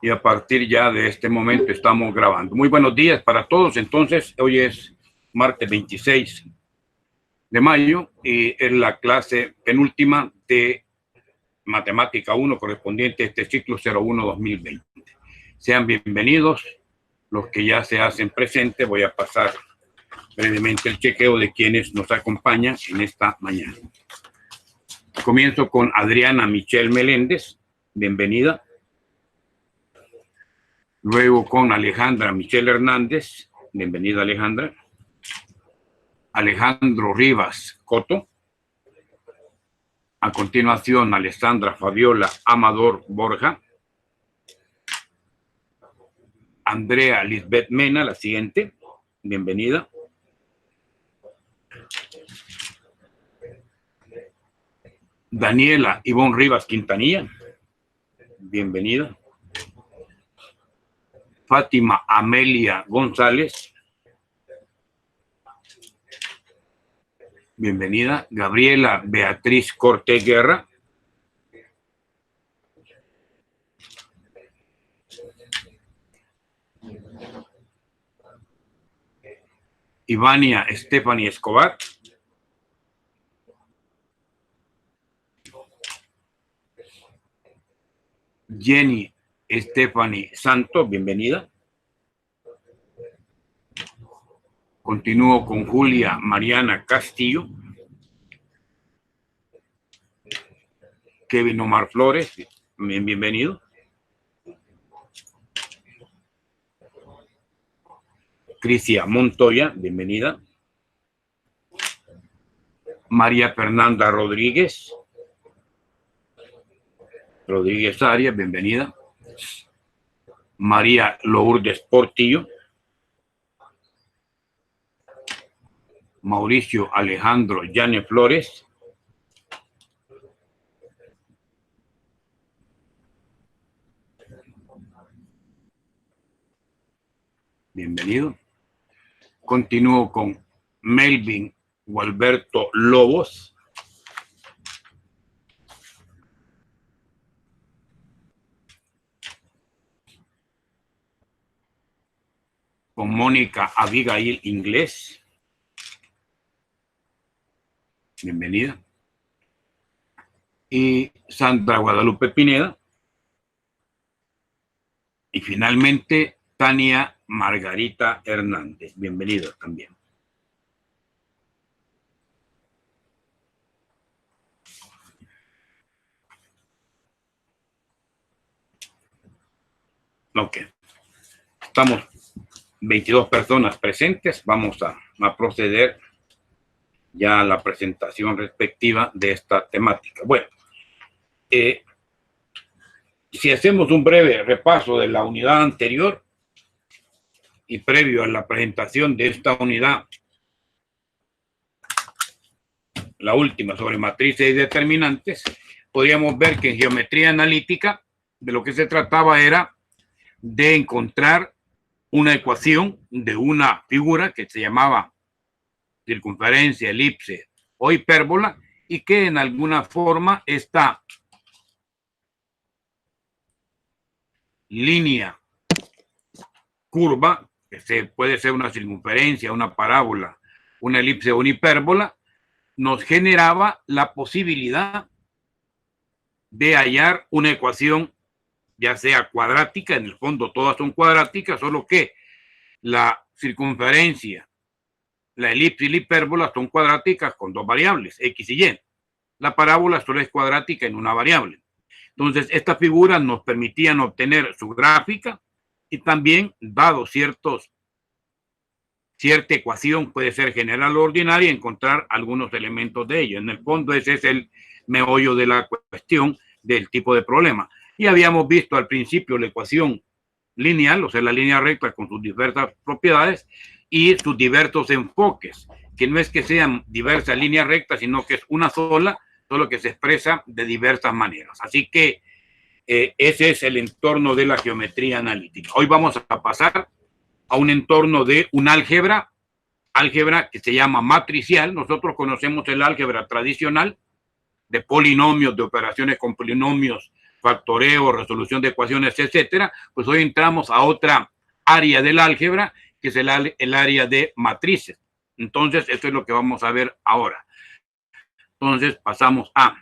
Y a partir ya de este momento estamos grabando. Muy buenos días para todos. Entonces, hoy es martes 26 de mayo y es la clase penúltima de Matemática 1 correspondiente a este ciclo 01-2020. Sean bienvenidos los que ya se hacen presentes. Voy a pasar brevemente el chequeo de quienes nos acompañan en esta mañana. Comienzo con Adriana Michelle Meléndez. Bienvenida. Luego con Alejandra Michelle Hernández. Bienvenida, Alejandra. Alejandro Rivas Coto. A continuación, Alessandra Fabiola Amador Borja. Andrea Lisbeth Mena, la siguiente. Bienvenida. Daniela Ivonne Rivas Quintanilla. Bienvenida. Fátima Amelia González. Bienvenida. Gabriela Beatriz Cortés Guerra. Ivania Stephanie Escobar. Jenny Stephanie Santos, bienvenida. Continúo con Julia Mariana Castillo. Kevin Omar Flores, bienvenido. Crisia Montoya, bienvenida. María Fernanda Rodríguez. Rodríguez Arias, bienvenida. María Lourdes Portillo. Mauricio Alejandro Llane Flores. Bienvenido. Continúo con Melvin Gualberto Lobos. Con Mónica Abigail Inglés. Bienvenida. Y Sandra Guadalupe Pineda. Y finalmente Tania Margarita Hernández. Bienvenida también. Ok. Estamos 22 personas presentes. Vamos a proceder ya a la presentación respectiva de esta temática. Bueno, si hacemos un breve repaso de la unidad anterior y previo a la presentación de esta unidad, la última sobre matrices y determinantes, podríamos ver que en geometría analítica de lo que se trataba era de encontrar una ecuación de una figura que se llamaba circunferencia, elipse o hipérbola, y que en alguna forma esta línea curva, que puede ser una circunferencia, una parábola, una elipse o una hipérbola, nos generaba la posibilidad de hallar una ecuación, ya sea cuadrática, en el fondo todas son cuadráticas, solo que la circunferencia, la elipse y la hipérbola son cuadráticas con dos variables, x y y. La parábola solo es cuadrática en una variable. Entonces, estas figuras nos permitían obtener su gráfica y también, dado cierta ecuación, puede ser general o ordinaria, encontrar algunos elementos de ella. En el fondo, ese es el meollo de la cuestión del tipo de problema. Y habíamos visto al principio la ecuación lineal, o sea, la línea recta con sus diversas propiedades y sus diversos enfoques, que no es que sean diversas líneas rectas, sino que es una sola, solo que se expresa de diversas maneras. Así que ese es el entorno de la geometría analítica. Hoy vamos a pasar a un entorno de un álgebra que se llama matricial. Nosotros conocemos el álgebra tradicional de polinomios, de operaciones con polinomios factoreo, resolución de ecuaciones, etcétera, pues hoy entramos a otra área del álgebra, que es el área de matrices. Entonces, esto es lo que vamos a ver ahora. Entonces, pasamos a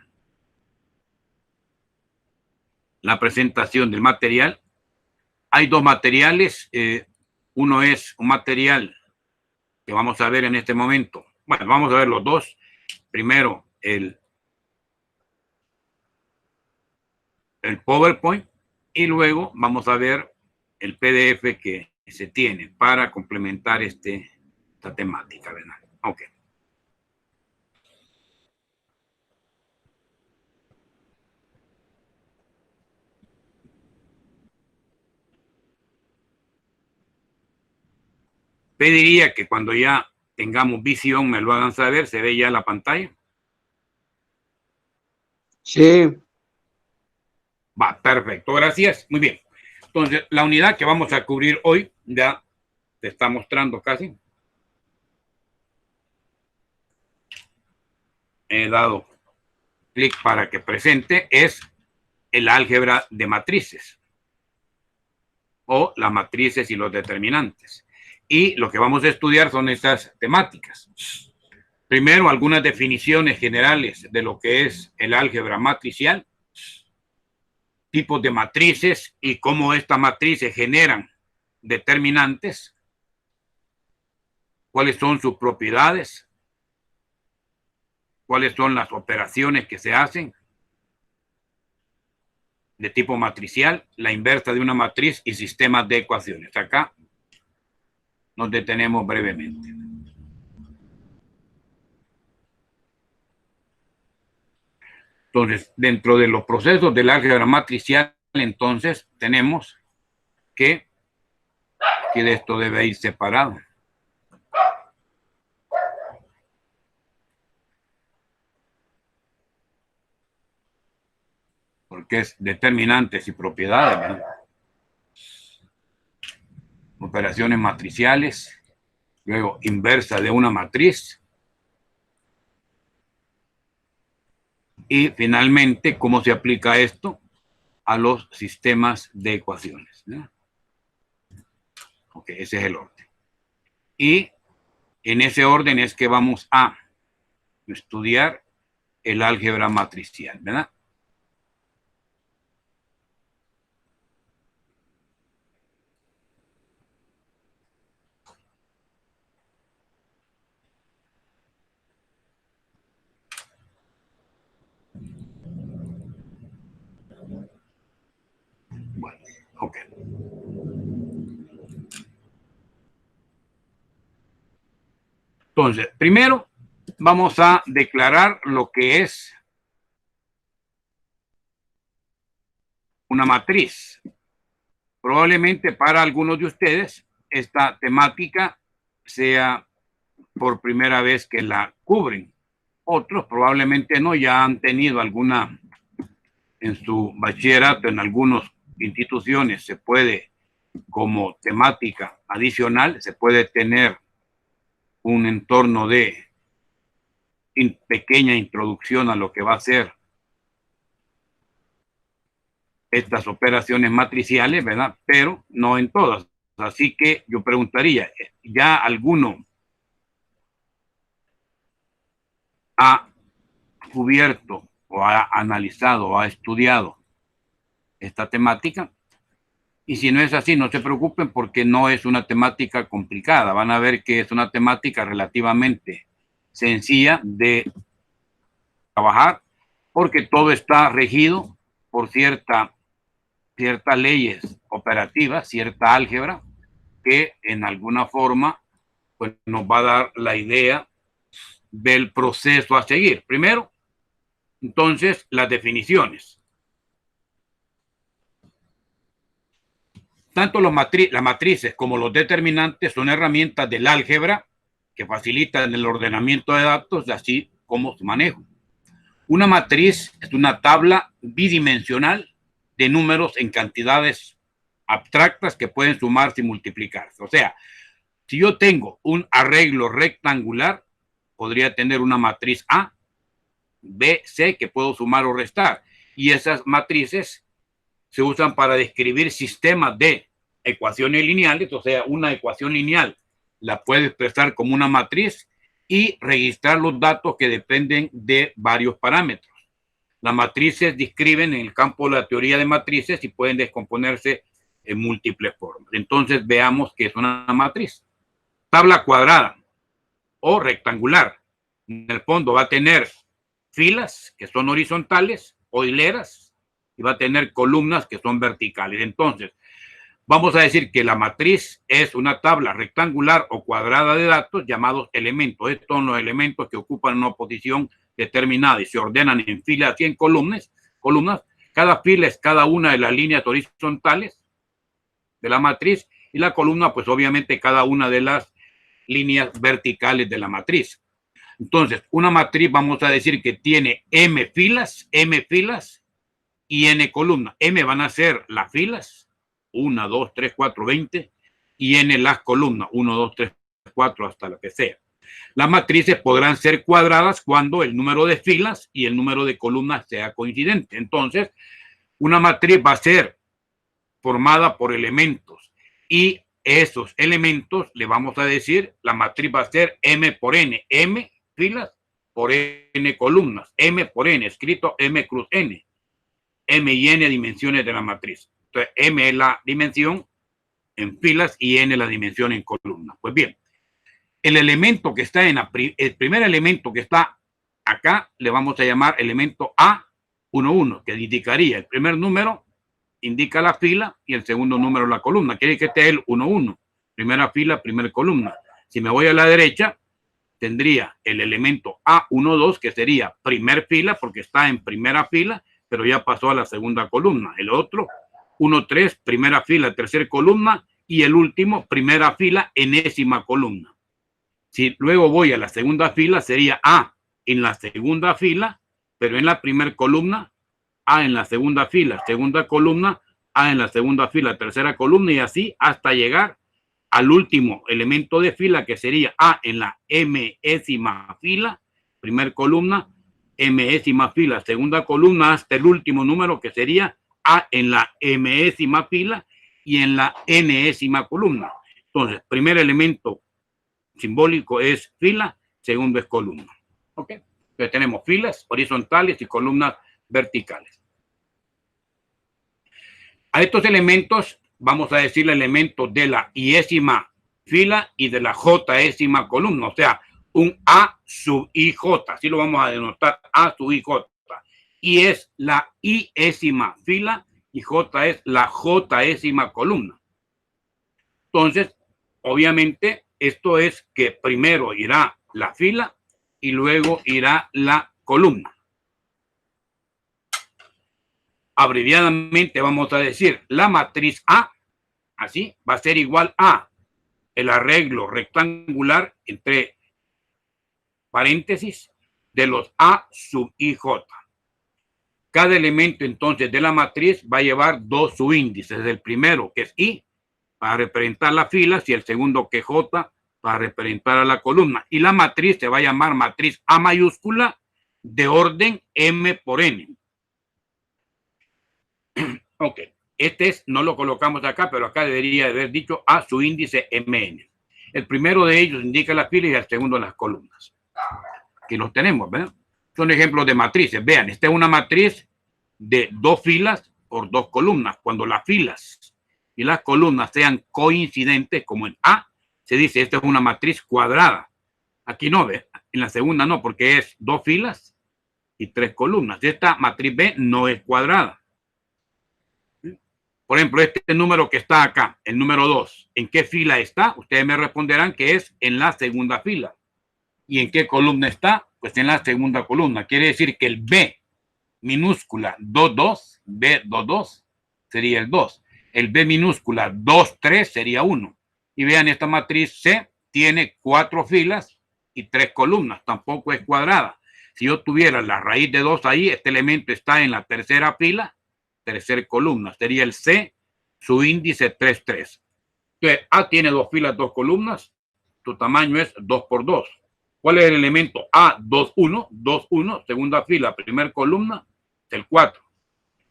la presentación del material. Hay dos materiales. Uno es un material que vamos a ver en este momento. Bueno, vamos a ver los dos. Primero, el PowerPoint, y luego vamos a ver el PDF que se tiene para complementar esta temática, ¿verdad? Ok. Pediría que cuando ya tengamos visión me lo hagan saber. ¿Se ve ya la pantalla? Sí. Va, perfecto, gracias. Muy bien. Entonces, la unidad que vamos a cubrir hoy, ya te está mostrando casi. He dado clic para que presente, es el álgebra de matrices, o las matrices y los determinantes. Y lo que vamos a estudiar son estas temáticas. Primero, algunas definiciones generales de lo que es el álgebra matricial, tipos de matrices y cómo estas matrices generan determinantes, cuáles son sus propiedades, cuáles son las operaciones que se hacen de tipo matricial, la inversa de una matriz y sistemas de ecuaciones. Acá nos detenemos brevemente. Entonces, dentro de los procesos del álgebra matricial, entonces tenemos que de esto debe ir separado. Porque es determinantes y propiedades, ¿verdad? Operaciones matriciales, luego inversa de una matriz, y finalmente cómo se aplica esto a los sistemas de ecuaciones, ¿no? Ok, ese es el orden. Y en ese orden es que vamos a estudiar el álgebra matricial, ¿verdad? Bueno, ok. Entonces, primero vamos a declarar lo que es una matriz. Probablemente para algunos de ustedes esta temática sea por primera vez que la cubren. Otros probablemente no, ya han tenido alguna en su bachillerato, en algunas instituciones se puede, como temática adicional, se puede tener un entorno de pequeña introducción a lo que va a ser estas operaciones matriciales, ¿verdad? Pero no en todas. Así que yo preguntaría, ¿ya alguno ha cubierto o ha analizado o ha estudiado esta temática? Y si no es así, no se preocupen porque no es una temática complicada. Van a ver que es una temática relativamente sencilla de trabajar porque todo está regido por ciertas leyes operativas, cierta álgebra que en alguna forma pues, nos va a dar la idea del proceso a seguir. Primero, entonces, las definiciones. Tanto las matrices como los determinantes son herramientas del álgebra que facilitan el ordenamiento de datos, así como su manejo. Una matriz es una tabla bidimensional de números en cantidades abstractas que pueden sumarse y multiplicarse. O sea, si yo tengo un arreglo rectangular, podría tener una matriz A, B, C, que puedo sumar o restar. Y esas matrices se usan para describir sistemas de ecuaciones lineales, o sea, una ecuación lineal la puede expresar como una matriz y registrar los datos que dependen de varios parámetros. Las matrices describen en el campo de la teoría de matrices y pueden descomponerse en múltiples formas. Entonces veamos qué es una matriz. Tabla cuadrada o rectangular. En el fondo va a tener filas que son horizontales o hileras y va a tener columnas que son verticales. Entonces, vamos a decir que la matriz es una tabla rectangular o cuadrada de datos llamados elementos. Estos son los elementos que ocupan una posición determinada y se ordenan en filas y en columnas. Cada fila es cada una de las líneas horizontales de la matriz y la columna, pues obviamente cada una de las líneas verticales de la matriz. Entonces, una matriz vamos a decir que tiene m filas y n columnas. M van a ser las filas, 1, 2, 3, 4, 20, y n las columnas, 1, 2, 3, 4, hasta lo que sea. Las matrices podrán ser cuadradas cuando el número de filas y el número de columnas sea coincidente. Entonces, una matriz va a ser formada por elementos y esos elementos le vamos a decir, la matriz va a ser m por n, m filas por n columnas, m por n, escrito m cruz n, m y n dimensiones de la matriz. Entonces, m es la dimensión en filas y n la dimensión en columnas. Pues bien, el elemento que está el primer elemento que está acá le vamos a llamar elemento A11, que indicaría el primer número indica la fila y el segundo número la columna. Quiere que esté el 1-1, primera fila, primera columna. Si me voy a la derecha, tendría el elemento A12, que sería primer fila porque está en primera fila, pero ya pasó a la segunda columna. El otro, 1-3, primera fila, tercera columna, y el último, primera fila, enésima columna. Si luego voy a la segunda fila, sería A en la segunda fila, pero en la primera columna, A en la segunda fila, segunda columna, A en la segunda fila, tercera columna, y así hasta llegar al último elemento de fila, que sería A en la m-ésima fila, primer columna, m-ésima fila, segunda columna, hasta el último número, que sería A en la m-ésima fila y en la n-ésima columna. Entonces, primer elemento simbólico es fila, segundo es columna. ¿Ok? Entonces tenemos filas horizontales y columnas verticales. A estos elementos vamos a decir elementos de la i-ésima fila y de la j-ésima columna, o sea, un A sub ij, así lo vamos a denotar, A sub ij. Y es la i-ésima fila y j es la j-ésima columna. Entonces, obviamente, esto es que primero irá la fila y luego irá la columna. Abreviadamente vamos a decir la matriz A, así, va a ser igual a el arreglo rectangular entre paréntesis de los A sub ij. Cada elemento entonces de la matriz va a llevar dos subíndices, el primero que es I para representar las filas y el segundo que es J para representar a la columna. Y la matriz se va a llamar matriz A mayúscula de orden M por N. Ok, no lo colocamos acá, pero acá debería haber dicho A su índice MN. El primero de ellos indica las filas y el segundo las columnas. Aquí los tenemos, ¿verdad? Son ejemplos de matrices. Vean, esta es una matriz de dos filas por dos columnas. Cuando las filas y las columnas sean coincidentes, como en A, se dice esta es una matriz cuadrada. Aquí no, ¿ve? En la segunda no, porque es dos filas y tres columnas. Esta matriz B no es cuadrada. Por ejemplo, este número que está acá, el número 2, ¿en qué fila está? Ustedes me responderán que es en la segunda fila. ¿Y en qué columna está? Pues en la segunda columna. Quiere decir que el B minúscula 2,2, B2,2 sería el 2. El B minúscula 2,3 sería 1. Y vean, esta matriz C tiene 4 filas y 3 columnas. Tampoco es cuadrada. Si yo tuviera la raíz de 2 ahí, este elemento está en la tercera fila, tercera columna. Sería el C, su índice 3,3. Entonces, A tiene 2 filas, 2 columnas. Su tamaño es 2 por 2. ¿Cuál es el elemento A? 2,1, 2,1, segunda fila, primera columna, el 4.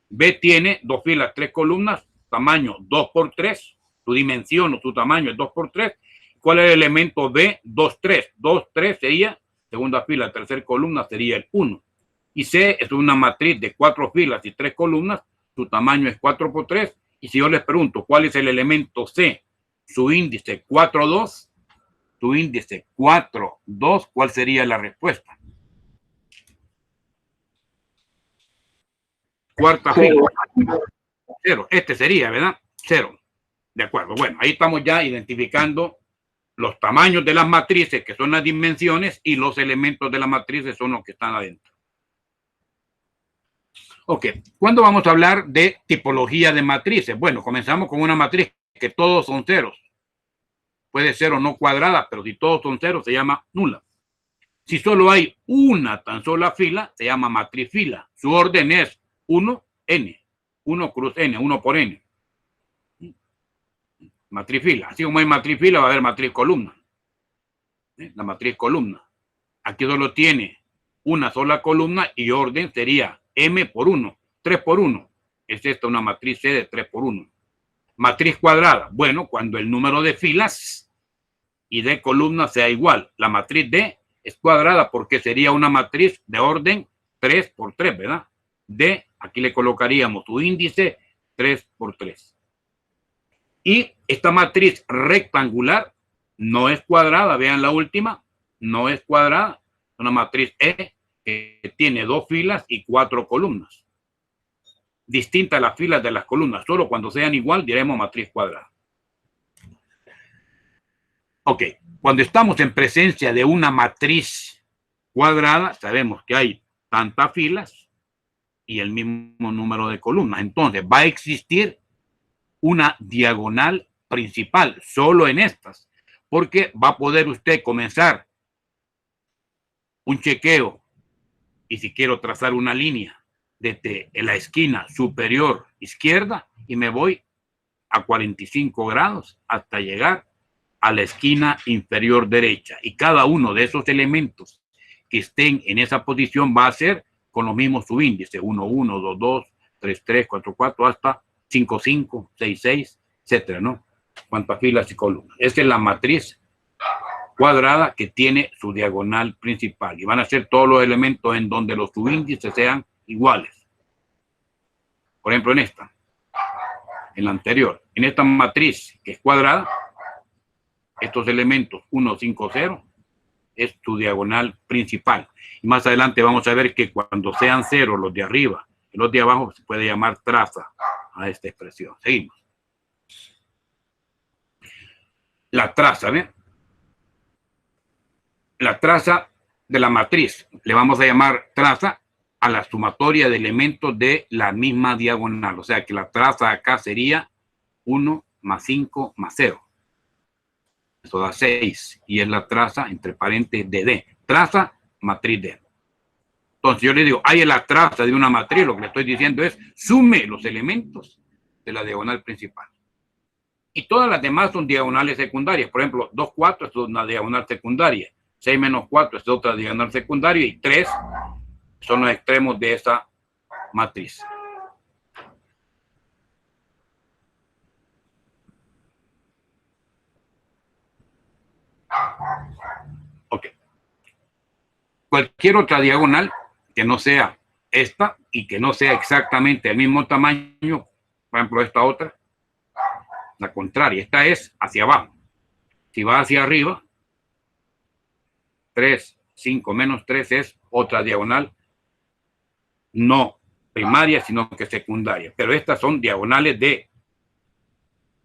B tiene 2 filas, 3 columnas, tamaño 2 por 3, su dimensión o su tamaño es 2 por 3. ¿Cuál es el elemento B? 2, 3. 2, 3 sería, segunda fila, tercera columna sería el 1. Y C es una matriz de 4 filas y 3 columnas, su tamaño es 4 por 3. Y si yo les pregunto cuál es el elemento C, su índice 4, 2, su índice 4, 2, ¿cuál sería la respuesta? Cuarta fila. 0. Este sería, ¿verdad? 0. De acuerdo. Bueno, ahí estamos ya identificando los tamaños de las matrices, que son las dimensiones, y los elementos de las matrices son los que están adentro. Ok. ¿Cuándo vamos a hablar de tipología de matrices? Bueno, comenzamos con una matriz que todos son ceros. Puede ser o no cuadrada, pero si todos son ceros, se llama nula. Si solo hay una tan sola fila, se llama matriz fila. Su orden es 1, n. 1 cruz n, 1 por n. Matriz fila. Así como hay matriz fila, va a haber matriz columna. La matriz columna. Aquí solo tiene una sola columna y orden sería m por 1, 3 por 1. Es esta una matriz C de 3 por 1. Matriz cuadrada. Bueno, cuando el número de filas y de columnas sea igual. La matriz D es cuadrada porque sería una matriz de orden 3 por 3, ¿verdad? D, aquí le colocaríamos su índice 3 por 3. Y esta matriz rectangular no es cuadrada, vean la última, no es cuadrada, es una matriz E que tiene 2 filas y 4 columnas. Distinta a las filas de las columnas, solo cuando sean igual diremos matriz cuadrada. Ok, cuando estamos en presencia de una matriz cuadrada, sabemos que hay tantas filas y el mismo número de columnas. Entonces va a existir una diagonal principal, solo en estas, porque va a poder usted comenzar un chequeo y si quiero trazar una línea desde la esquina superior izquierda y me voy a 45 grados hasta llegar a la esquina inferior derecha, y cada uno de esos elementos que estén en esa posición va a ser con los mismos subíndices, 1, 1, 2, 2, 3, 3, 4, 4, hasta 5, 5, 6, 6, etcétera, ¿no? Cuántas filas y columnas. Esta es la matriz cuadrada que tiene su diagonal principal, y van a ser todos los elementos en donde los subíndices sean iguales. Por ejemplo, en esta, en la anterior, en esta matriz que es cuadrada, estos elementos 1, 5, 0 es tu diagonal principal. Y más adelante vamos a ver que cuando sean 0 los de arriba y los de abajo se puede llamar traza a esta expresión. Seguimos. La traza, ¿ven? La traza de la matriz le vamos a llamar traza a la sumatoria de elementos de la misma diagonal. O sea que la traza acá sería 1 más 5 más 0. Eso da 6 y es la traza entre paréntesis de D. Traza matriz D. Entonces yo le digo, hay la traza de una matriz, lo que le estoy diciendo es sume los elementos de la diagonal principal. Y todas las demás son diagonales secundarias. Por ejemplo, 2, 4 es una diagonal secundaria. 6 menos 4 es otra diagonal secundaria. Y 3 son los extremos de esa matriz. Ok. Cualquier otra diagonal que no sea esta y que no sea exactamente el mismo tamaño, por ejemplo, esta otra, la contraria, esta es hacia abajo. Si va hacia arriba, 3, 5 menos 3 es otra diagonal, no primaria, sino que secundaria. Pero estas son diagonales de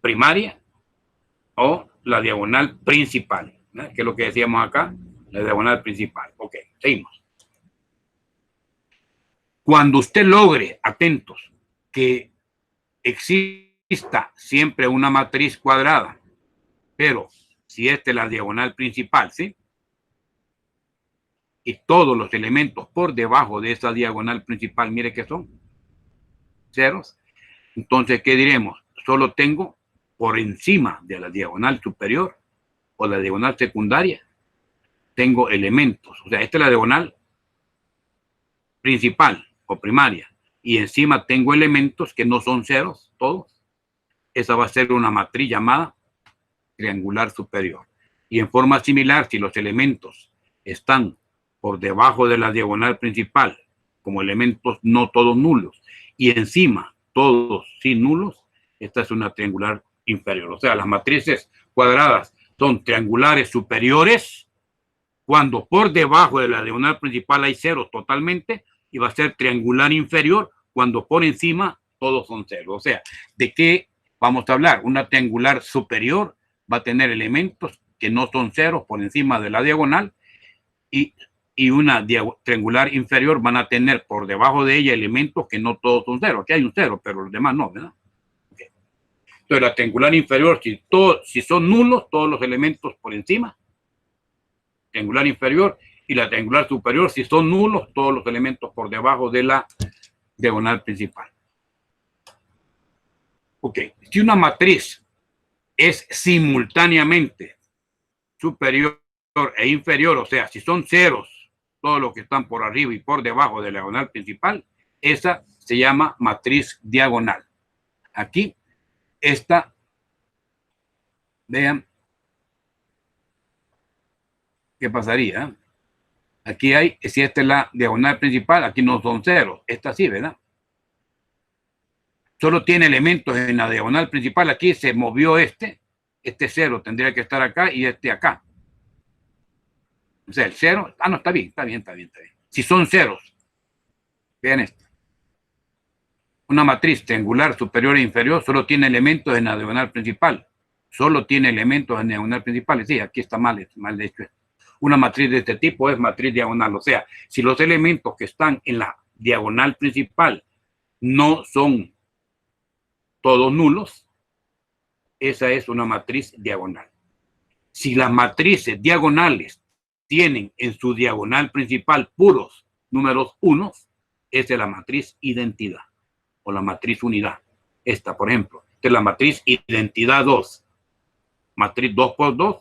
primaria o la diagonal principal, ¿no? Que es lo que decíamos acá, la diagonal principal. Ok, seguimos. Cuando usted logre, atentos, que exista siempre una matriz cuadrada, pero si esta es la diagonal principal, ¿sí? Y todos los elementos por debajo de esa diagonal principal, mire que son ceros. Entonces, ¿qué diremos? Solo tengo por encima de la diagonal superior o la diagonal secundaria, tengo elementos. O sea, esta es la diagonal principal o primaria. y encima tengo elementos que no son ceros, todos, esa va a ser una matriz llamada triangular superior. Y en forma similar, si los elementos están por debajo de la diagonal principal, como elementos no todos nulos, y encima todos sin nulos, esta es una triangular inferior. O sea, las matrices cuadradas son triangulares superiores cuando por debajo de la diagonal principal hay ceros totalmente, y va a ser triangular inferior cuando por encima todos son ceros. O sea, ¿de qué vamos a hablar? Una triangular superior va a tener elementos que no son ceros por encima de la diagonal, y una triangular inferior van a tener por debajo de ella elementos que no todos son ceros. Aquí hay un cero, pero los demás no, ¿verdad? Okay. Entonces, la triangular inferior, si son nulos todos los elementos por encima, triangular inferior, y la triangular superior, si son nulos todos los elementos por debajo de la diagonal principal. Ok, si una matriz es simultáneamente superior e inferior, o sea, si son ceros todos los que están por arriba y por debajo de la diagonal principal, esa se llama matriz diagonal. Aquí, esta, vean, ¿qué pasaría? Aquí hay, si esta es la diagonal principal, aquí no son ceros, esta sí, ¿verdad? Solo tiene elementos en la diagonal principal, aquí se movió este cero tendría que estar acá y este acá. O sea, el cero, no, está bien. Si son ceros, vean esto. Una matriz triangular superior e inferior solo tiene elementos en la diagonal principal. Solo tiene elementos en la diagonal principal. Sí, aquí está mal de hecho. Una matriz de este tipo es matriz diagonal. O sea, si los elementos que están en la diagonal principal no son todos nulos, esa es una matriz diagonal. Si las matrices diagonales tienen en su diagonal principal puros números unos, esa es la matriz identidad o la matriz unidad. Esta, por ejemplo, esta es la matriz identidad 2. Matriz 2 por 2,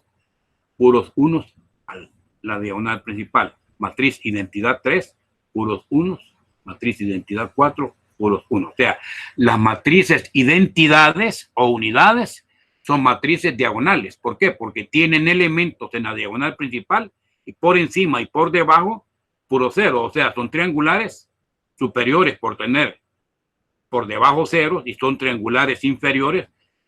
puros unos a la diagonal principal. Matriz identidad 3, puros unos. Matriz identidad 4, puros unos. O sea, las matrices identidades o unidades son matrices diagonales. ¿Por qué? Porque tienen elementos en la diagonal principal y por encima y por debajo puro cero. O sea, son triangulares superiores por tener por debajo ceros y son triangulares inferiores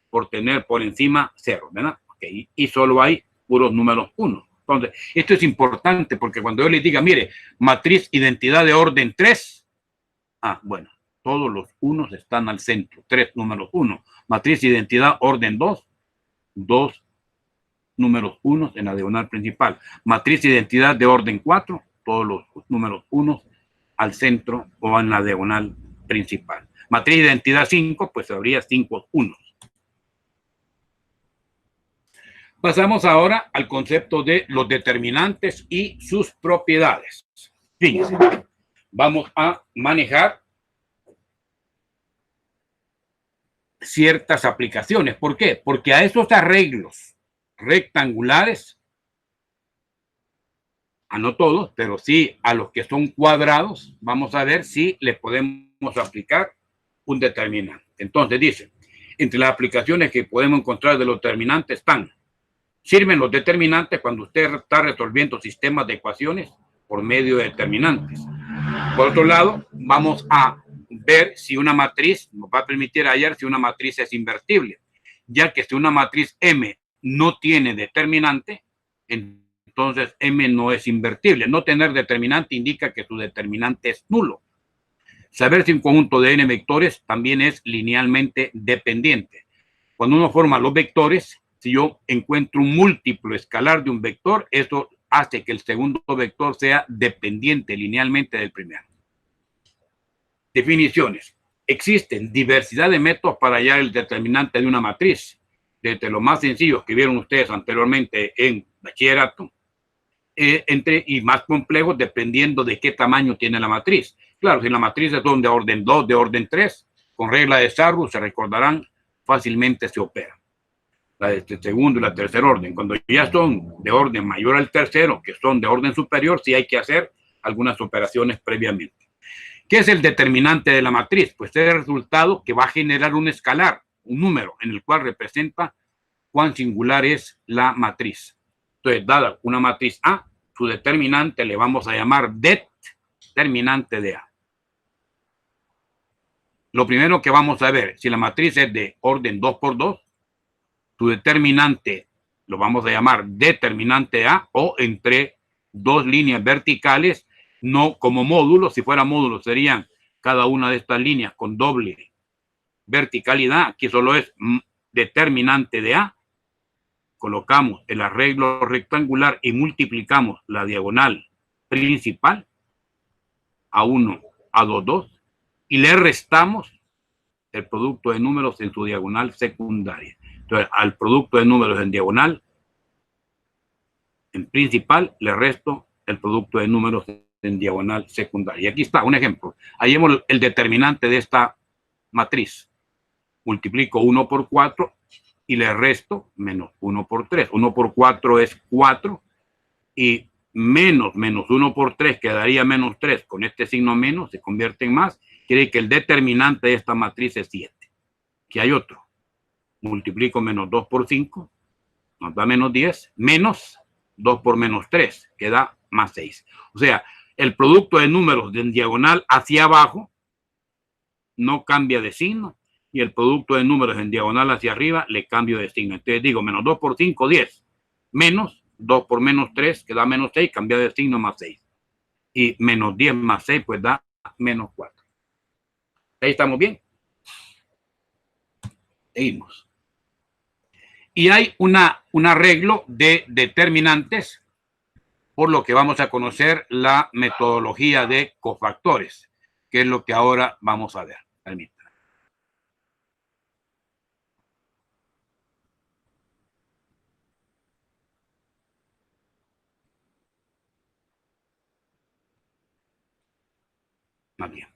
por tener por encima ceros, ¿verdad? Okay. Y solo hay puros números uno. Entonces, esto es importante porque cuando yo les diga, mire, matriz identidad de orden 3, bueno, todos los unos están al centro, 3 números 1. Matriz identidad orden 2, 2 números 1 en la diagonal principal. Matriz identidad de orden 4, todos los números 1 al centro o en la diagonal principal. Matriz identidad 5, pues habría 5 unos. Pasamos ahora al concepto de los determinantes y sus propiedades. Fíjense, vamos a manejar ciertas aplicaciones. ¿Por qué? Porque a esos arreglos rectangulares, a no todos, pero sí a los que son cuadrados, vamos a ver si le podemos aplicar un determinante. Entonces dice, entre las aplicaciones que podemos encontrar de los determinantes están, sirven los determinantes cuando usted está resolviendo sistemas de ecuaciones por medio de determinantes. Por otro lado, vamos a ver si una matriz, nos va a permitir hallar si una matriz es invertible, ya que si una matriz M no tiene determinante, entonces M no es invertible. No tener determinante indica que su determinante es nulo. Saber si un conjunto de n vectores también es linealmente dependiente. Cuando uno forma los vectores, si yo encuentro un múltiplo escalar de un vector, eso hace que el segundo vector sea dependiente linealmente del primero. Definiciones. Existen diversidad de métodos para hallar el determinante de una matriz, desde los más sencillos que vieron ustedes anteriormente en bachillerato, y más complejos dependiendo de qué tamaño tiene la matriz. Claro, si la matriz es de orden 2, de orden 3, con regla de Sarrus, se recordarán, fácilmente se opera. La de este segundo y la tercer orden. Cuando ya son de orden mayor al tercero, que son de orden superior, sí hay que hacer algunas operaciones previamente. ¿Qué es el determinante de la matriz? Pues es el resultado que va a generar un escalar, un número, en el cual representa cuán singular es la matriz. Entonces, dada una matriz A, su determinante le vamos a llamar determinante de A. Lo primero que vamos a ver, si la matriz es de orden 2 por 2, su determinante lo vamos a llamar determinante A, o entre dos líneas verticales, no como módulos. Si fuera módulo serían cada una de estas líneas con doble verticalidad. Aquí solo es determinante de A. Colocamos el arreglo rectangular y multiplicamos la diagonal principal, A1, A2, 2, y le restamos el producto de números en su diagonal secundaria. Entonces, al producto de números en diagonal, en principal, le resto el producto de números en diagonal secundaria. Y aquí está un ejemplo. Hallemos el determinante de esta matriz. Multiplico 1 por 4 y le resto menos 1 por 3. 1 por 4 es 4 y menos 1 por 3 quedaría menos 3. Con este signo menos se convierte en más. Quiere que el determinante de esta matriz es 7. Aquí hay otro. Multiplico menos 2 por 5, nos da menos 10, menos 2 por menos 3, queda más 6. O sea, el producto de números de en diagonal hacia abajo no cambia de signo, y el producto de números en diagonal hacia arriba le cambio de signo. Entonces digo, menos 2 por 5, 10, menos 2 por menos 3, que da menos 6, cambia de signo, más 6. Y menos 10 más 6, pues da menos 4. Ahí estamos bien. Seguimos. Y hay un arreglo de determinantes, por lo que vamos a conocer la metodología de cofactores, que es lo que ahora vamos a ver. Permítanme. Más bien.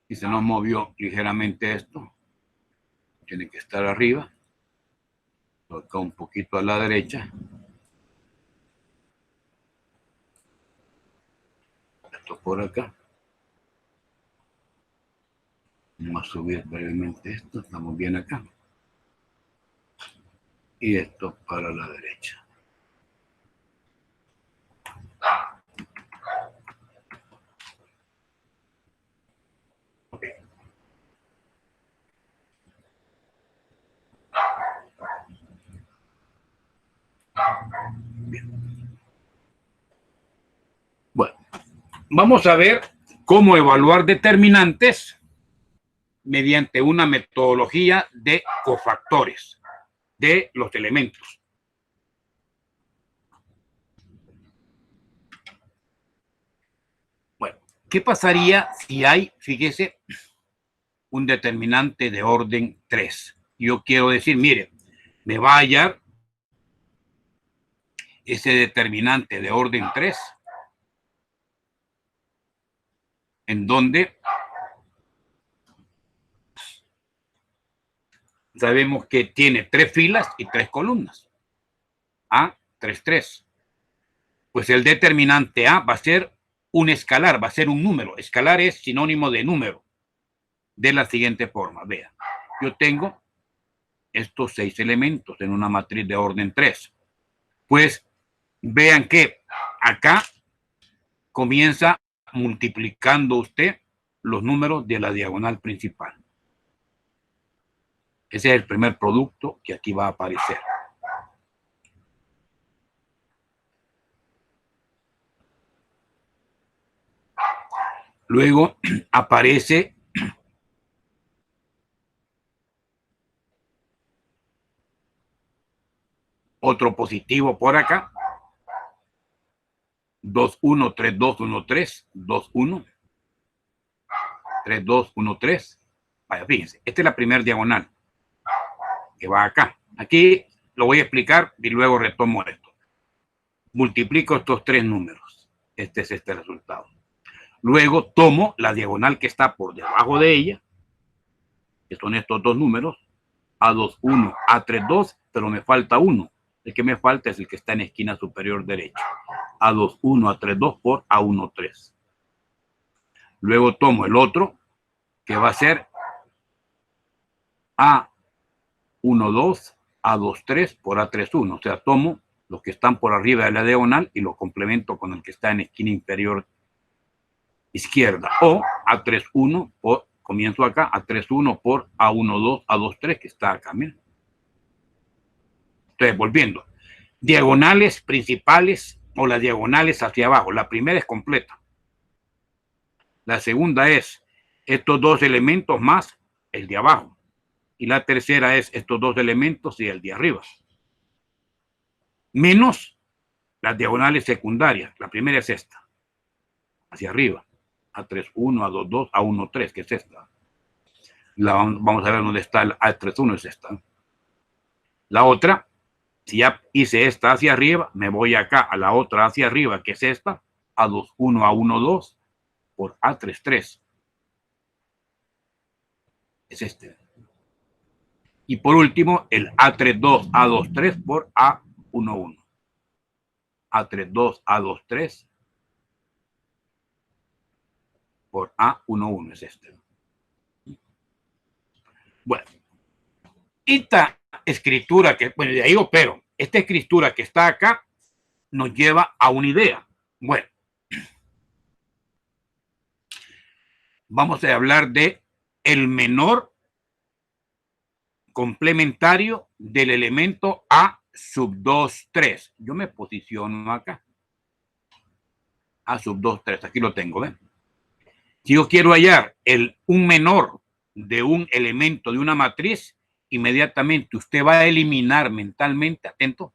Y se nos movió ligeramente esto. Tiene que estar arriba. Acá un poquito a la derecha. Esto por acá. Vamos a subir brevemente esto. Estamos bien acá. Y esto para la derecha. Okay. Bien. Bueno, vamos a ver cómo evaluar determinantes mediante una metodología de cofactores de los elementos. Bueno, ¿qué pasaría si hay, fíjese, un determinante de orden 3? Yo quiero decir, mire, me va a hallar ese determinante de orden 3, en donde sabemos que tiene 3 filas y 3 columnas. A, 3, 3. Pues el determinante A va a ser un escalar, va a ser un número. Escalar es sinónimo de número. De la siguiente forma, vea. Yo tengo estos 6 elementos en una matriz de orden 3. Pues vean que acá comienza multiplicando usted los números de la diagonal principal. Ese es el primer producto que aquí va a aparecer. Luego aparece otro positivo por acá. 2, 1, 3, 2, 1, 3, 2, 1, 3, 2, 1, 3. Vaya, fíjense, esta es la primera diagonal que va acá. Aquí lo voy a explicar y luego retomo esto. Multiplico estos 3 números. Este es este resultado. Luego tomo la diagonal que está por debajo de ella, que son estos 2 números, A2, 1, A3, 2, pero me falta uno. El que me falta es el que está en esquina superior derecha. A2, 1, A3, 2 por A1, 3. Luego tomo el otro, que va a ser A12, A23 por A31. O sea, tomo los que están por arriba de la diagonal y los complemento con el que está en esquina inferior izquierda. O A31 por, comienzo acá, A31 por A12, A23 que está acá. Miren. Entonces, volviendo. Diagonales principales o las diagonales hacia abajo. La primera es completa. La segunda es estos dos elementos más el de abajo. Y la tercera es estos dos elementos y el de arriba. Menos las diagonales secundarias. La primera es esta. Hacia arriba. A31, A22, A13, que es esta. Vamos a ver dónde está el A31, es esta. La otra, si ya hice esta hacia arriba, me voy acá a la otra hacia arriba, que es esta, A21, A12 por A33. Es este. Y por último, el A32, A23 por A11. A32, A23 por A11 es este. Bueno, esta escritura que, bueno, de ahí opero, esta escritura que está acá nos lleva a una idea. Bueno, vamos a hablar de el menor complementario del elemento A sub 2, 3. Yo me posiciono acá. A sub 2, 3. Aquí lo tengo, ¿ven? Si yo quiero hallar un menor de un elemento de una matriz, inmediatamente usted va a eliminar mentalmente, atento,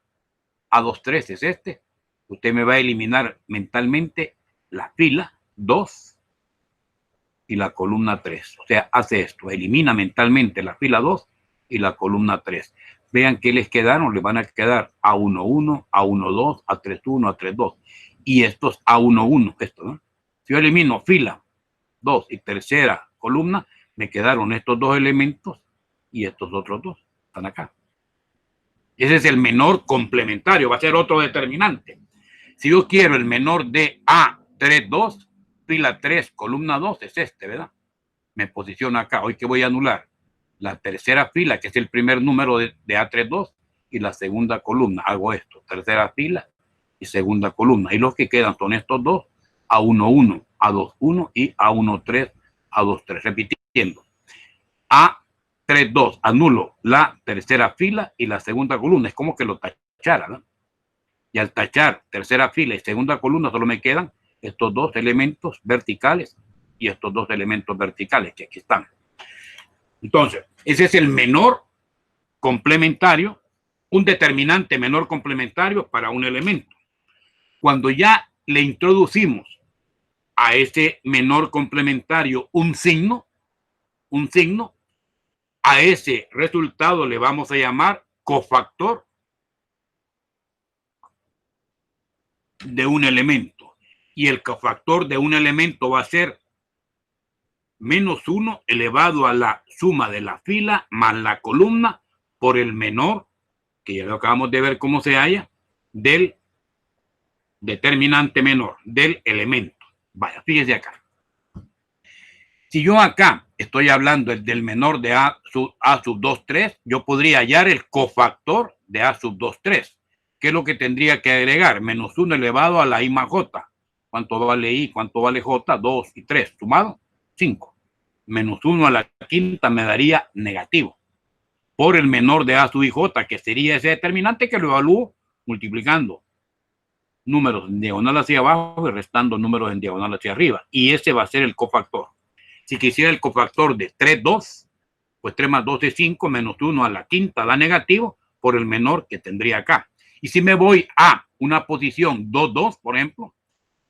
A2, 3 es este. Usted me va a eliminar mentalmente la fila 2 y la columna 3. O sea, hace esto, elimina mentalmente la fila 2 y la columna 3. Vean que les quedaron, les van a quedar A11, A12, A31, A32. Y estos A11, esto, ¿no? Si yo elimino fila 2 y tercera columna, me quedaron estos dos elementos y estos otros dos. Están acá. Ese es el menor complementario, va a ser otro determinante. Si yo quiero el menor de A32, fila 3, columna 2, es este, ¿verdad? Me posiciono acá. Hoy que voy a anular la tercera fila, que es el primer número de A32, y la segunda columna. Hago esto, tercera fila y segunda columna. Y los que quedan son estos dos, A11, A21 y A13, A23. Repitiendo. A32, anulo la tercera fila y la segunda columna. Es como que lo tachara, ¿no? Y al tachar tercera fila y segunda columna solo me quedan estos dos elementos verticales y estos dos elementos verticales que aquí están. Entonces, ese es el menor complementario, un determinante menor complementario para un elemento. Cuando ya le introducimos a ese menor complementario un signo, a ese resultado le vamos a llamar cofactor de un elemento. Y el cofactor de un elemento va a ser menos 1 elevado a la suma de la fila más la columna por el menor, que ya lo acabamos de ver cómo se halla, del determinante menor, del elemento. Vaya, fíjese acá. Si yo acá estoy hablando del menor de A sub 2, 3, yo podría hallar el cofactor de A sub 2, 3. ¿Qué es lo que tendría que agregar? Menos 1 elevado a la I más J. ¿Cuánto vale I? ¿Cuánto vale J? 2 y 3. Sumado, 5. Menos 1 a la quinta me daría negativo. Por el menor de A sub I J, que sería ese determinante que lo evalúo multiplicando números en diagonal hacia abajo y restando números en diagonal hacia arriba. Y ese va a ser el cofactor. Si quisiera el cofactor de 3, 2, pues 3 más 2 es 5, menos 1 a la quinta da negativo por el menor que tendría acá. Y si me voy a una posición 2, 2, por ejemplo,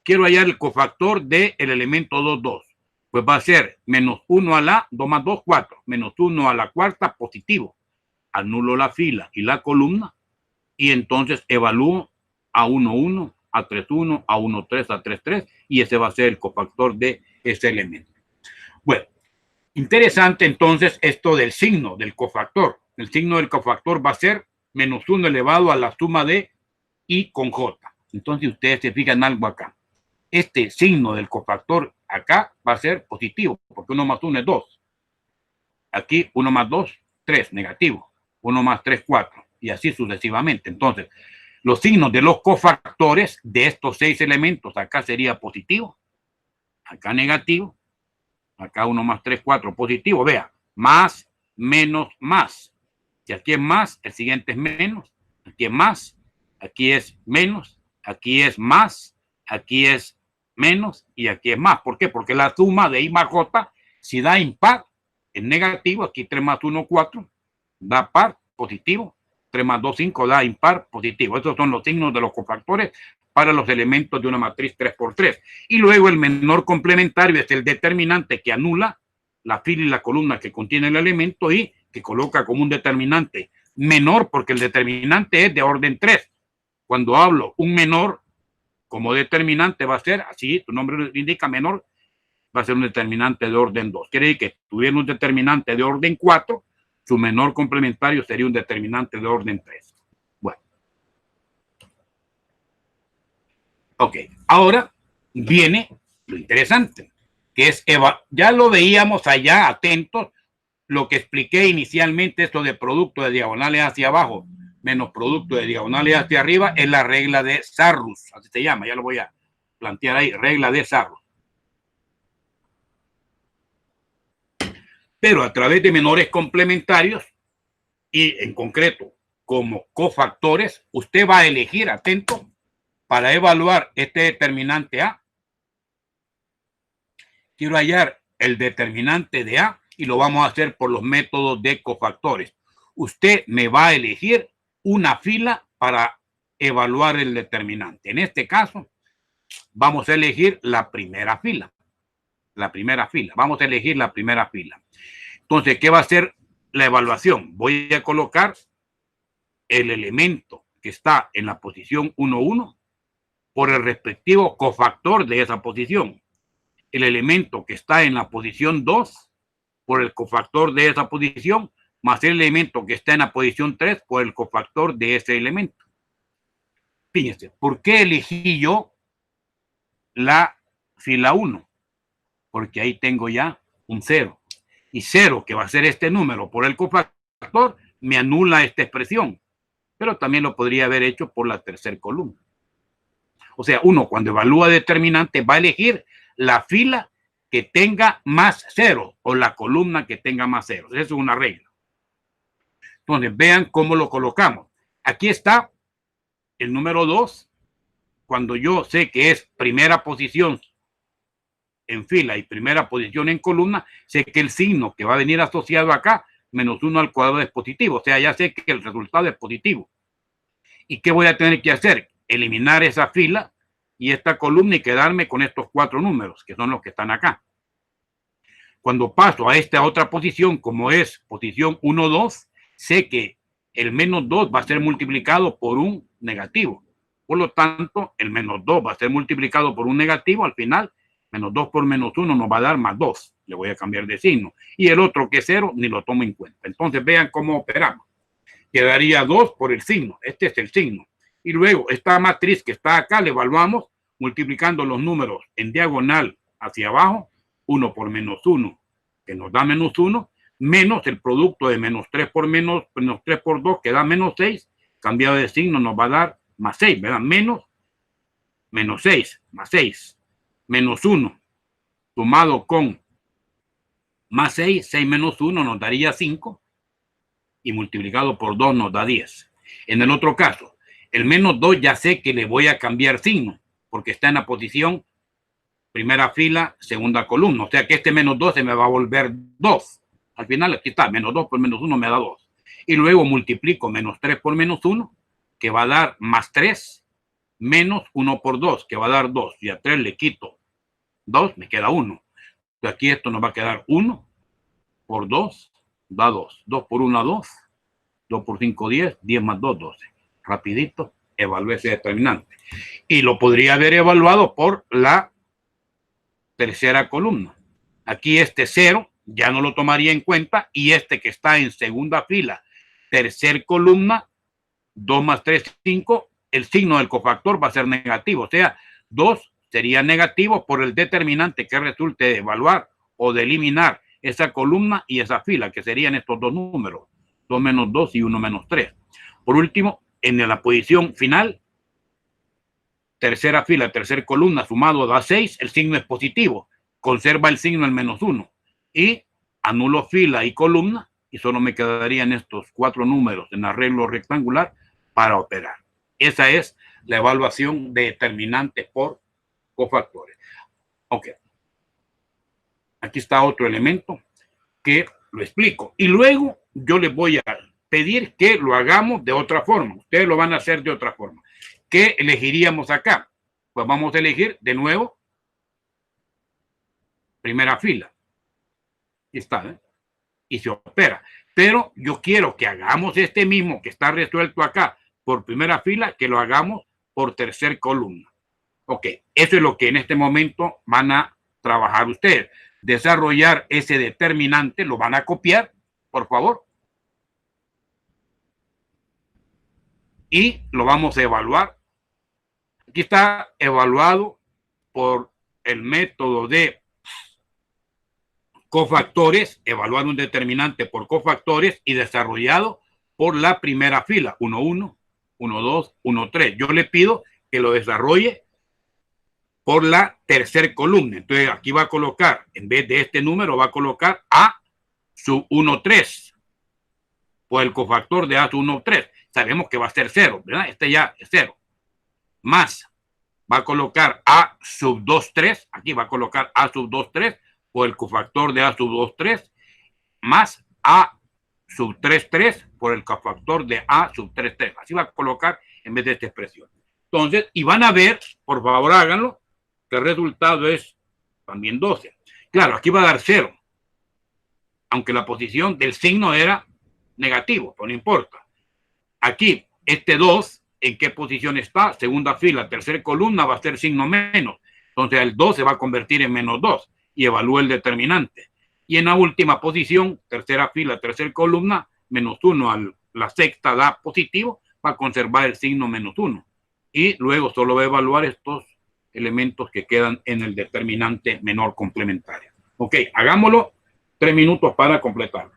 quiero hallar el cofactor del elemento 2, 2. Pues va a ser menos 1 a la 2 más 2, 4, menos 1 a la cuarta positivo. Anulo la fila y la columna y entonces evalúo a 1, 1, a 3, 1, a 1, 3, a 3, 3 y ese va a ser el cofactor de ese elemento. Bueno, interesante entonces esto del signo del cofactor. El signo del cofactor va a ser menos 1 elevado a la suma de I con J. Entonces ustedes se fijan algo acá. Este signo del cofactor acá va a ser positivo, porque 1 más 1 es 2. Aquí 1 más 2, 3, negativo. 1 más 3, 4. Y así sucesivamente. Entonces, los signos de los cofactores de estos 6 elementos, acá sería positivo, acá negativo, acá 1 más 3, 4, positivo. Vea, más, menos, más. Si aquí es más, el siguiente es menos. Aquí es más, aquí es menos, aquí es más, aquí es menos y aquí es más. ¿Por qué? Porque la suma de I más J, si da impar, es negativo. Aquí 3 más 1, 4, da par, positivo. 3 más 2, 5, da impar, positivo. Estos son los signos de los cofactores para los elementos de una matriz 3×3. Y luego el menor complementario es el determinante que anula la fila y la columna que contiene el elemento y que coloca como un determinante menor, porque el determinante es de orden 3. Cuando hablo un menor como determinante va a ser, así tu nombre lo indica, menor, va a ser un determinante de orden 2. Quiere decir que tuviera un determinante de orden 4, su menor complementario sería un determinante de orden 3. Bueno. Ok, ahora viene lo interesante, que es, ya lo veíamos allá, atentos, lo que expliqué inicialmente, esto de producto de diagonales hacia abajo menos producto de diagonales hacia arriba, es la regla de Sarrus, así se llama, ya lo voy a plantear ahí, regla de Sarrus. Pero a través de menores complementarios y en concreto como cofactores, usted va a elegir, atento, para evaluar este determinante A. Quiero hallar el determinante de A y lo vamos a hacer por los métodos de cofactores. Usted me va a elegir una fila para evaluar el determinante. En este caso, vamos a elegir la primera fila. La primera fila. Vamos a elegir la primera fila. Entonces, ¿qué va a ser la evaluación? Voy a colocar el elemento que está en la posición 1, 1 por el respectivo cofactor de esa posición. El elemento que está en la posición 2 por el cofactor de esa posición, más el elemento que está en la posición 3 por el cofactor de ese elemento. Fíjense, ¿por qué elegí yo la fila 1? Porque ahí tengo ya un 0. Y 0, que va a ser este número por el cofactor, me anula esta expresión. Pero también lo podría haber hecho por la tercera columna. O sea, uno cuando evalúa determinante va a elegir la fila que tenga más 0 o la columna que tenga más 0. Esa es una regla. Entonces, vean cómo lo colocamos. Aquí está el número 2. Cuando yo sé que es primera posición en fila y primera posición en columna, sé que el signo que va a venir asociado acá, menos 1 al cuadrado, es positivo. O sea, ya sé que el resultado es positivo. ¿Y qué voy a tener que hacer? Eliminar esa fila y esta columna y quedarme con estos 4 números, que son los que están acá. Cuando paso a esta otra posición, como es posición 1, 2, sé que el menos 2 va a ser multiplicado por un negativo. Por lo tanto, el menos 2 va a ser multiplicado por un negativo. Al final, menos 2 por menos 1 nos va a dar más 2. Le voy a cambiar de signo. Y el otro, que es 0, ni lo tomo en cuenta. Entonces, vean cómo operamos. Quedaría 2 por el signo. Este es el signo. Y luego, esta matriz que está acá, la evaluamos multiplicando los números en diagonal hacia abajo. 1 por menos 1, que nos da menos 1, menos el producto de menos 3 por menos 3 por 2, que da menos 6. Cambiado de signo nos va a dar más 6, ¿verdad? Menos 6, más 6, menos 1, sumado con más 6, 6 menos 1 nos daría 5, y multiplicado por 2 nos da 10. En el otro caso, el menos 2 ya sé que le voy a cambiar signo, porque está en la posición primera fila, segunda columna. O sea que este menos 2 se me va a volver 2. Al final aquí está, menos 2 por menos 1 me da 2. Y luego multiplico menos 3 por menos 1, que va a dar más 3, menos 1 por 2, que va a dar 2. Y a 3 le quito 2, me queda 1. Entonces aquí esto nos va a quedar 1 por 2, da 2. 2 por 1, 2. 2 por 5, 10. 10 más 2, 12. Rapidito, evalué ese determinante. Y lo podría haber evaluado por la tercera columna. Aquí este 0 ya no lo tomaría en cuenta, y este que está en segunda fila, tercer columna, 2 más 3, 5, el signo del cofactor va a ser negativo. O sea, 2 sería negativo por el determinante que resulte de evaluar o de eliminar esa columna y esa fila, que serían estos dos números, 2 menos 2 y 1 menos 3. Por último, en la posición final, tercera fila, tercera columna, sumado da 6, el signo es positivo, conserva el signo el menos 1 y anulo fila y columna y solo me quedarían estos 4 números en arreglo rectangular para operar. Esa es la evaluación de determinantes por cofactores. Ok. Aquí está otro elemento que lo explico. Y luego yo les voy a pedir que lo hagamos de otra forma. Ustedes lo van a hacer de otra forma. ¿Qué elegiríamos acá? Pues vamos a elegir de nuevo primera fila. Aquí está, ¿eh? Y se opera. Pero yo quiero que hagamos este mismo que está resuelto acá por primera fila, que lo hagamos por tercer columna. Ok, eso es lo que en este momento van a trabajar ustedes. Desarrollar ese determinante, lo van a copiar, por favor. Y lo vamos a evaluar. Aquí está evaluado por el método de cofactores, evaluar un determinante por cofactores y desarrollado por la primera fila, 1, 1, 1, 2, 1, 3. Yo le pido que lo desarrolle por la tercera columna. Entonces aquí va a colocar, en vez de este número, va a colocar A sub 1, 3. Por el cofactor de A sub 1, 3. Sabemos que va a ser 0, ¿verdad? Este ya es 0. Más, va a colocar A sub 2, 3. Aquí va a colocar A sub 2, 3 por el cofactor de A sub 2, 3. Más A sub 3, 3 por el cofactor de A sub 3, 3. Así va a colocar en vez de esta expresión. Entonces, y van a ver, por favor háganlo, que el resultado es también 12. Claro, aquí va a dar 0, aunque la posición del signo era negativo, pero no importa. Aquí, este 2, ¿en qué posición está? Segunda fila, tercera columna va a ser signo menos. Entonces el 2 se va a convertir en menos 2 y evalúa el determinante. Y en la última posición, tercera fila, tercera columna, menos 1, la sexta da positivo, va a conservar el signo menos 1. Y luego solo va a evaluar estos elementos que quedan en el determinante menor complementario. Ok, hagámoslo 3 minutos para completarlo.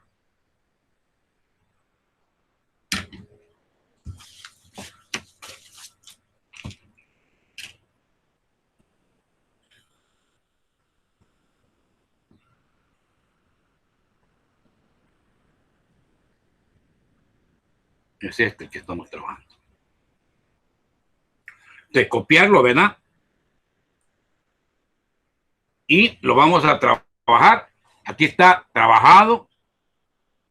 Es este que estamos trabajando. De copiarlo, ¿verdad? Y lo vamos a trabajar. Aquí está trabajado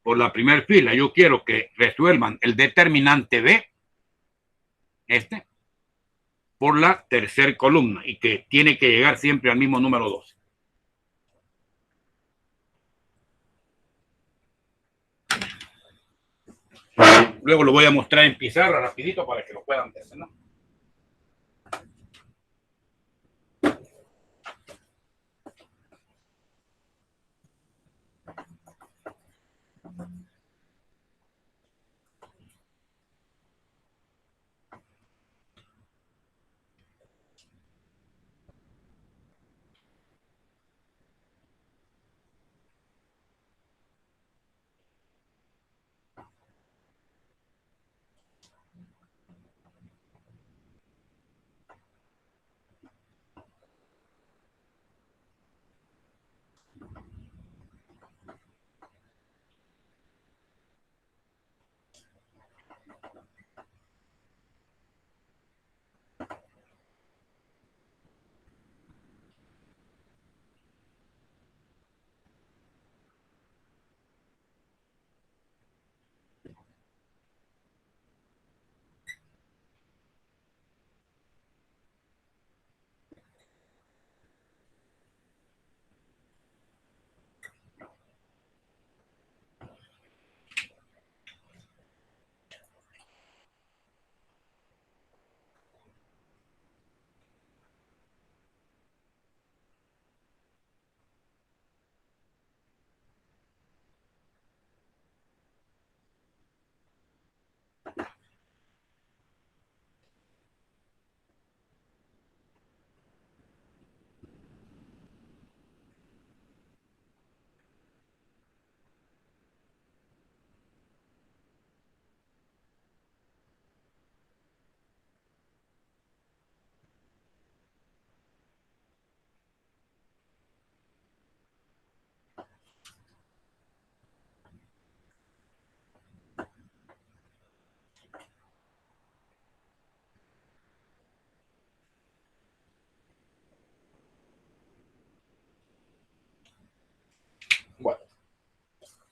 por la primera fila. Yo quiero que resuelvan el determinante B, este, por la tercera columna y que tiene que llegar siempre al mismo número 12. Luego lo voy a mostrar en pizarra rapidito para que lo puedan ver, ¿no?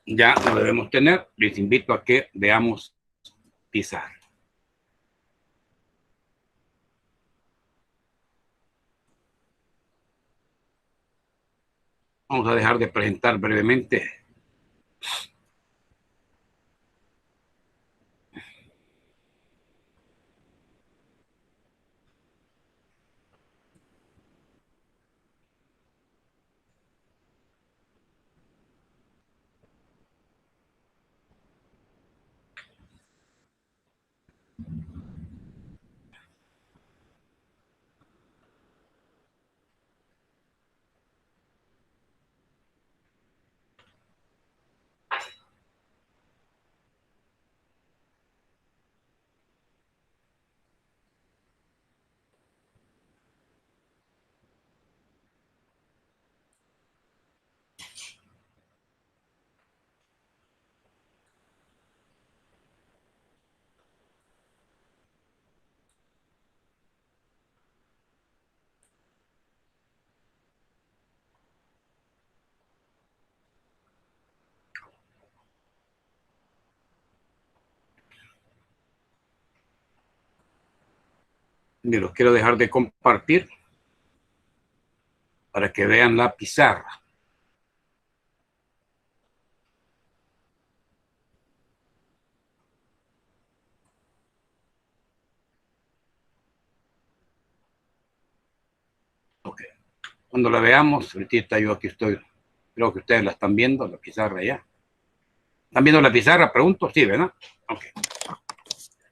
ya lo debemos tener. Les invito a que veamos pizarra. Vamos a dejar de presentar brevemente. Me los quiero dejar de compartir para que vean la pizarra. Ok. Cuando la veamos, ahorita yo aquí estoy, creo que ustedes la están viendo, la pizarra ya. ¿Están viendo la pizarra? Pregunto, sí, ¿verdad? Ok.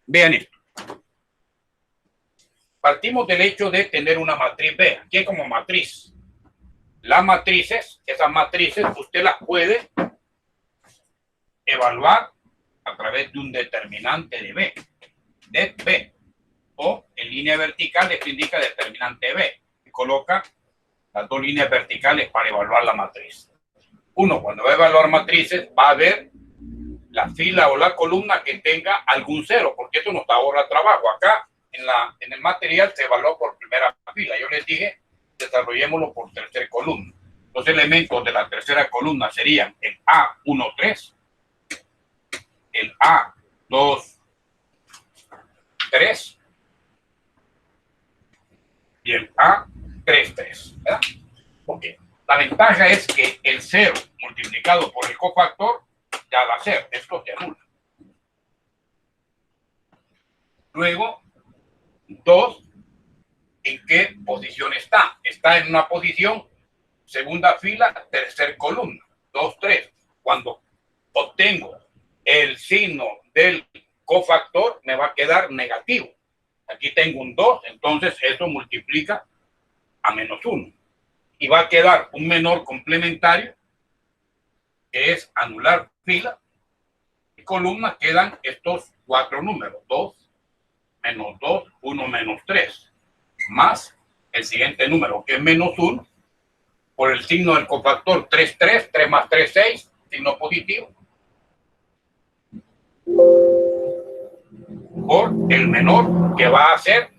Vean esto. Partimos del hecho de tener una matriz B. Aquí hay como matriz. Las matrices, esas matrices, usted las puede evaluar a través de un determinante de B. De B. O en línea vertical, esto indica determinante B. Y coloca las dos líneas verticales para evaluar la matriz. Uno, cuando va a evaluar matrices, va a ver la fila o la columna que tenga algún cero, porque eso nos ahorra trabajo. Acá en el material se evaluó por primera fila. Yo les dije, desarrollémoslo por tercera columna. Los elementos de la tercera columna serían el A13, el A23 y el A33. ¿Verdad? Ok. La ventaja es que el 0 multiplicado por el cofactor ya va a ser, esto se anula. Luego, 2, ¿en qué posición está? Está en una posición segunda fila, tercera columna. 2, 3. Cuando obtengo el signo del cofactor, me va a quedar negativo. Aquí tengo un 2, entonces eso multiplica a -1. Y va a quedar un menor complementario, que es anular fila. Y columna quedan estos 4 números. 2, -2, 1, -3. Más el siguiente número, que es -1, por el signo del cofactor 3, 3, 3 más 3, 6, signo positivo, por el menor, que va a ser,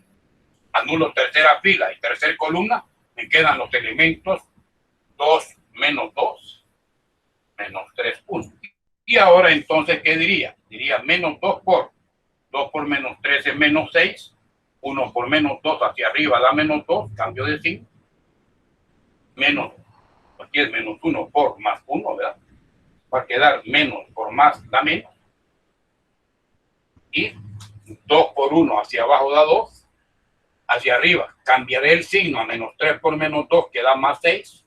anulo tercera fila y tercera columna, me quedan los elementos 2, -2, -3, 1. Y ahora entonces, ¿qué diría? Diría -2 por 2 por -3 es -6, 1 por -2 hacia arriba da -2, cambio de signo, menos, aquí es -1 por +1, ¿verdad? Va a quedar menos por más da menos, y 2 por 1 hacia abajo da 2, hacia arriba cambiaré el signo a -3 por -2, que da +6,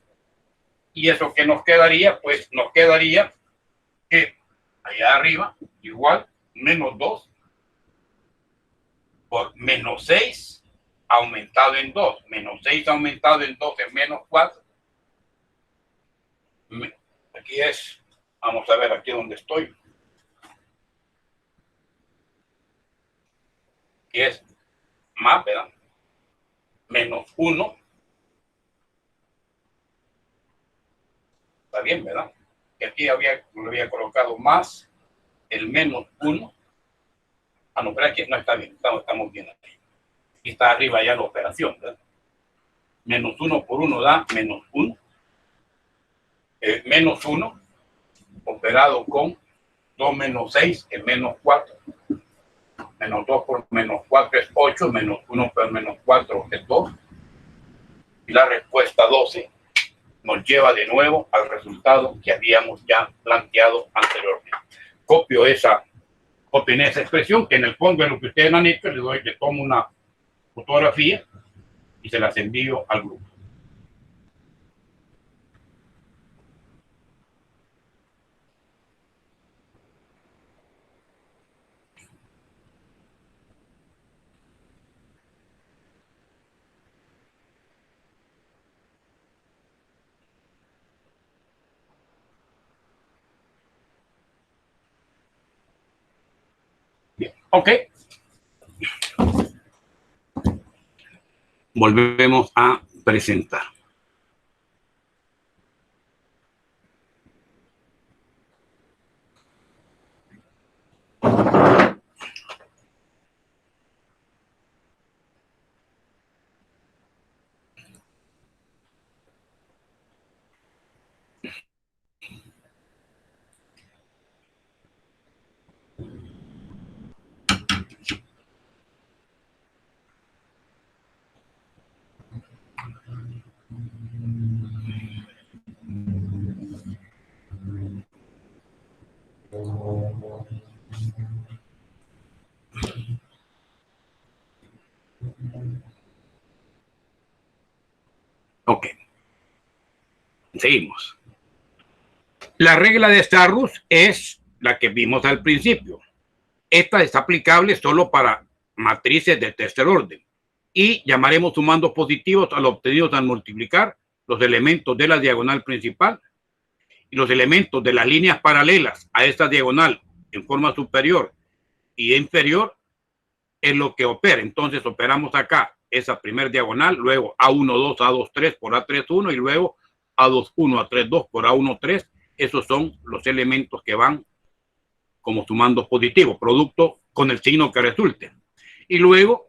y eso que nos quedaría, pues nos quedaría que allá arriba igual -2 por -6 aumentado en 2, -6 aumentado en 2 es -4. Aquí es, vamos a ver aquí donde estoy, aquí es más, ¿verdad? -1, está bien, ¿verdad? Y aquí lo había colocado más el -1. Ah, no, pero aquí no está bien, estamos bien aquí. Aquí está arriba ya la operación, ¿verdad? -1 por 1 da -1. -1 operado con 2 menos 6 es menos 4. Menos 2 por menos 4 es 8, menos 1 por menos 4 es 2. Y la respuesta 12 nos lleva de nuevo al resultado que habíamos ya planteado anteriormente. Copio esa expresión, que en el fondo es lo que ustedes han hecho. Le tomo una fotografía y se las envío al grupo. Bien, ok. Volvemos a presentar. Ok. Seguimos. La regla de Starrus es la que vimos al principio. Esta es aplicable solo para matrices de tercer orden y llamaremos sumandos positivos a los obtenidos al multiplicar los elementos de la diagonal principal y los elementos de las líneas paralelas a esta diagonal en forma superior y inferior es lo que opera. Entonces operamos acá esa primer diagonal, luego A1, 2, A2, 3 por A3, 1 y luego A2, 1, A3, 2 por A1, 3. Esos son los elementos que van como sumandos positivos, producto con el signo que resulte. Y luego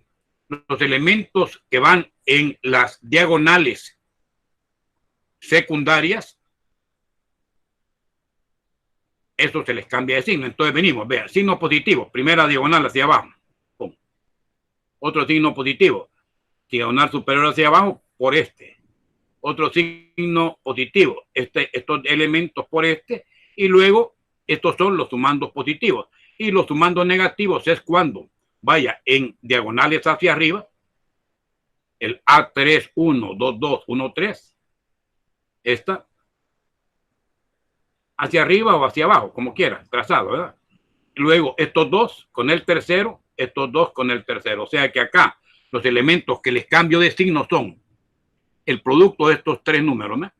los elementos que van en las diagonales secundarias, eso se les cambia de signo. Entonces venimos, vean, signo positivo, primera diagonal hacia abajo. Pum. Otro signo positivo, diagonal superior hacia abajo por este. Otro signo positivo, estos elementos por este. Y luego estos son los sumandos positivos. Y los sumandos negativos es cuando vaya en diagonales hacia arriba, el A3, 1, 2, 2, 1, 3, esta, hacia arriba o hacia abajo, como quiera, trazado, ¿verdad? Luego estos dos con el tercero, estos dos con el tercero. O sea que acá los elementos que les cambio de signo son el producto de estos tres números, ¿no?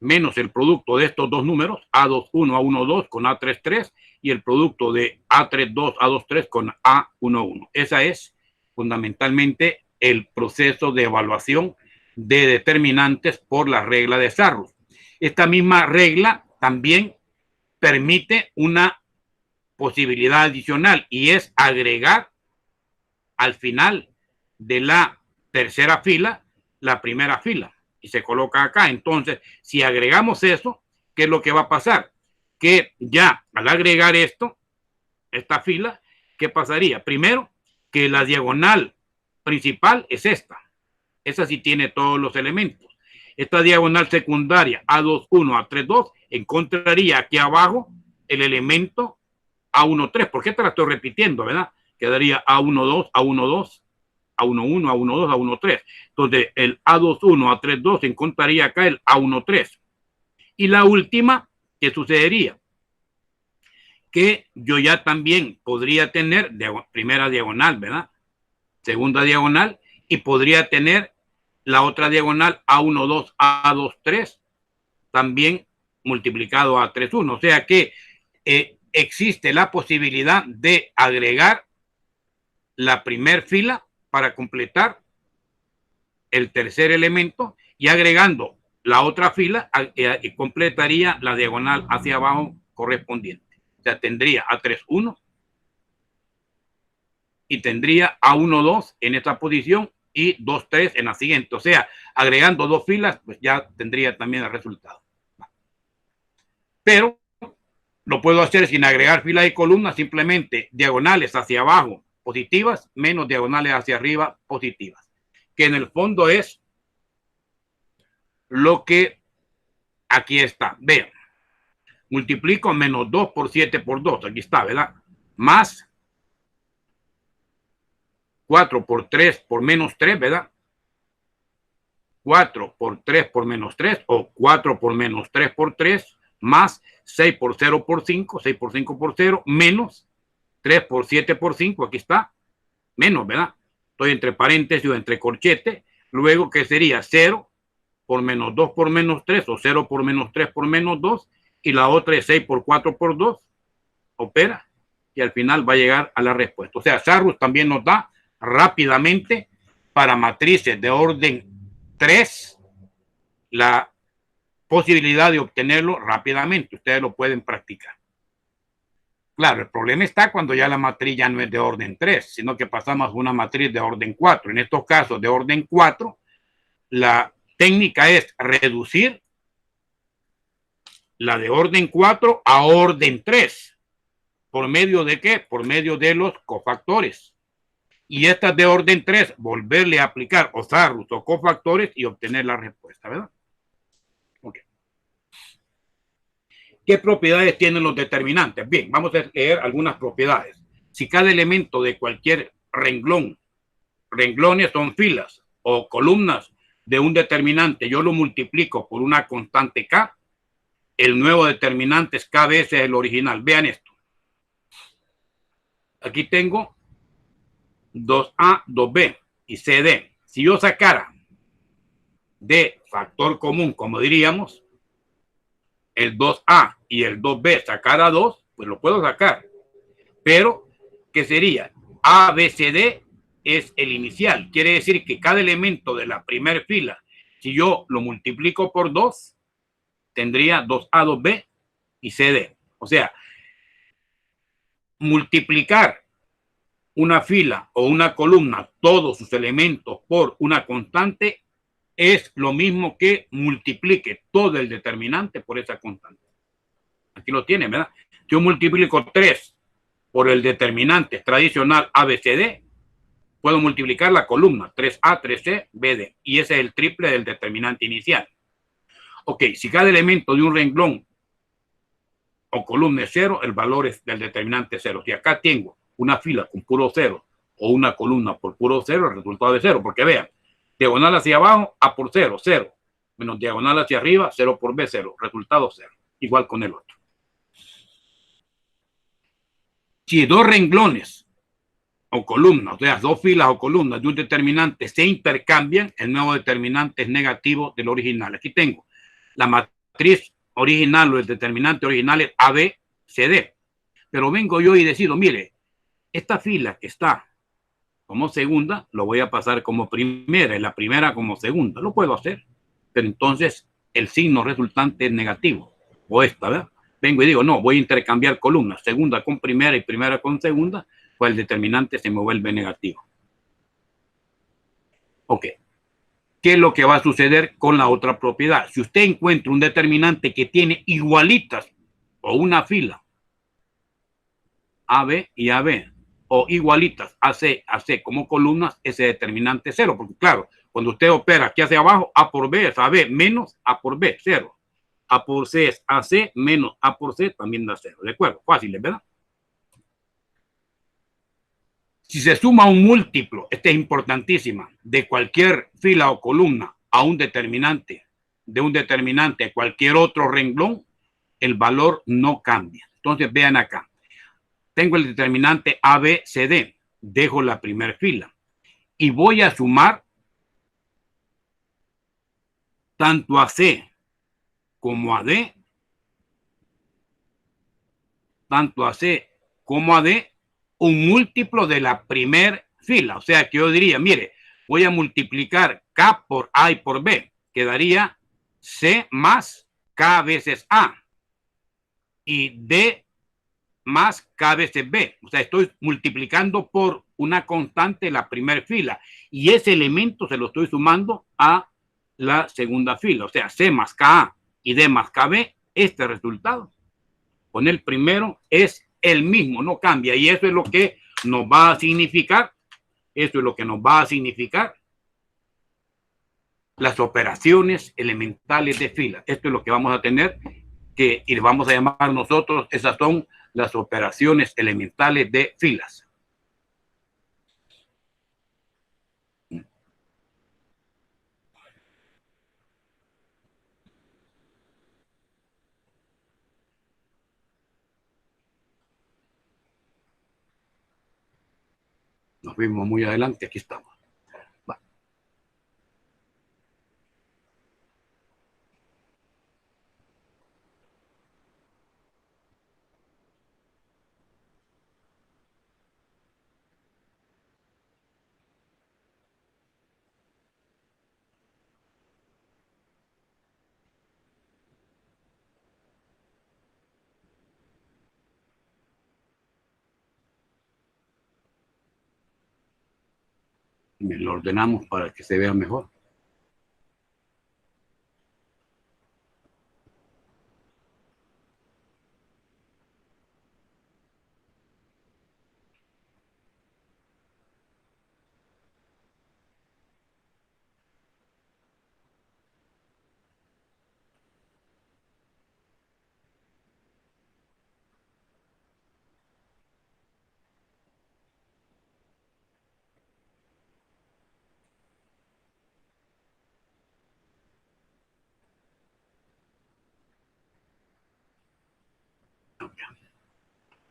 Menos el producto de estos dos números, A21, A12 con A33, y el producto de A32, A23 con A11. Esa es fundamentalmente el proceso de evaluación de determinantes por la regla de Starrus. Esta misma regla también permite una posibilidad adicional y es agregar al final de la tercera fila la primera fila y se coloca acá. Entonces, si agregamos eso, ¿qué es lo que va a pasar? Que ya al agregar esto, esta fila, ¿qué pasaría? Primero, que la diagonal principal es esta. Esa sí tiene todos los elementos. Esta diagonal secundaria A21, A32 encontraría aquí abajo el elemento A13. ¿Por qué te la estoy repitiendo, verdad? Quedaría A12, A12, A11, A12, A13. Entonces, el A21, A32 encontraría acá el A13. Y la última, ¿qué sucedería? Que yo ya también podría tener primera diagonal, ¿verdad? Segunda diagonal, y podría tener la otra diagonal A12, A23, también multiplicado a 3,1. O sea que existe la posibilidad de agregar la primer fila para completar el tercer elemento y agregando la otra fila completaría la diagonal hacia abajo correspondiente. O sea, tendría A3,1 y tendría A12 en esta posición y 2,3 en la siguiente. O sea, agregando dos filas, pues ya tendría también el resultado. Pero lo puedo hacer sin agregar filas y columnas, simplemente diagonales hacia abajo positivas menos diagonales hacia arriba positivas, que en el fondo es lo que aquí está. Vean, multiplico menos 2 por 7 por 2, aquí está, ¿verdad? Más 4 por 3 por menos 3, ¿verdad? 4 por 3 por menos 3 o 4 por menos 3 por 3 más 6 por 0 por 5, 6 por 5 por 0 menos 3 por 7 por 5, aquí está, menos, ¿verdad? Estoy entre paréntesis o entre corchete, luego que sería 0 por menos 2 por menos 3 o 0 por menos 3 por menos 2 y la otra es 6 por 4 por 2, opera y al final va a llegar a la respuesta. O sea, Sarrus también nos da rápidamente para matrices de orden 3 la posibilidad de obtenerlo rápidamente. Ustedes lo pueden practicar. Claro, el problema está cuando ya la matriz ya no es de orden 3, sino que pasamos a una matriz de orden 4. En estos casos de orden 4, la técnica es reducir la de orden 4 a orden 3. ¿Por medio de qué? Por medio de los cofactores. Y estas de orden 3, volverle a aplicar o Sarrus o cofactores y obtener la respuesta, ¿verdad? Okay. ¿Qué propiedades tienen los determinantes? Bien, vamos a leer algunas propiedades. Si cada elemento de cualquier renglón, renglones son filas o columnas de un determinante, yo lo multiplico por una constante K, el nuevo determinante es K veces el original. Vean esto. Aquí tengo 2A, 2B y CD. Si yo sacara de factor común, como diríamos, el 2A y el 2B sacara 2, pues lo puedo sacar. Pero, ¿qué sería? ABCD es el inicial. Quiere decir que cada elemento de la primera fila, si yo lo multiplico por 2, tendría 2A, 2B y CD. O sea, multiplicar una fila o una columna, todos sus elementos por una constante, es lo mismo que multiplique todo el determinante por esa constante. Aquí lo tienen, ¿verdad? Yo multiplico 3 por el determinante tradicional ABCD, puedo multiplicar la columna 3A, 3C, BD, y ese es el triple del determinante inicial. Ok, si cada elemento de un renglón o columna es 0, el valor es del determinante 0. Si acá tengo una fila con puro 0 o una columna por puro 0, el resultado es 0, porque vean, diagonal hacia abajo, A por 0, 0, menos diagonal hacia arriba, 0 por B, 0, resultado 0, igual con el otro. Si dos renglones o columnas, o sea, dos filas o columnas de un determinante se intercambian, el nuevo determinante es negativo del original. Aquí tengo la matriz original o el determinante original es AB, CD. Pero vengo yo y decido, mire, esta fila que está como segunda, lo voy a pasar como primera y la primera como segunda. Lo puedo hacer, pero entonces el signo resultante es negativo. O esta, ¿verdad? Vengo y digo, no, voy a intercambiar columnas, segunda con primera y primera con segunda, pues el determinante se me vuelve negativo. Ok. ¿Qué es lo que va a suceder con la otra propiedad? Si usted encuentra un determinante que tiene igualitas o una fila AB y AB o igualitas AC, AC como columnas, ese determinante es 0, porque claro, cuando usted opera aquí hacia abajo, A por B es AB menos A por B, 0. A por C es AC menos A por C también da 0, ¿de acuerdo? Fácil, ¿verdad? Si se suma un múltiplo, esta es importantísima, de cualquier fila o columna a un determinante, de un determinante a cualquier otro renglón, el valor no cambia. Entonces vean acá, tengo el determinante ABCD, dejo la primera fila y voy a sumar tanto a C como a D, tanto a C como a D, un múltiplo de la primera fila. O sea que yo diría, mire, voy a multiplicar K por A y por B. Quedaría C más K veces A y D más K veces B. O sea, estoy multiplicando por una constante la primera fila y ese elemento se lo estoy sumando a la segunda fila. O sea, C más KA y D más KB este resultado con el primero es el mismo, no cambia. Y eso es lo que nos va a significar, eso es lo que nos va a significar las operaciones elementales de fila. Esto es lo que vamos a tener que, y vamos a llamar nosotros, esas son las operaciones elementales de filas. Nos vimos muy adelante, aquí estamos. Va. Lo ordenamos para que se vea mejor.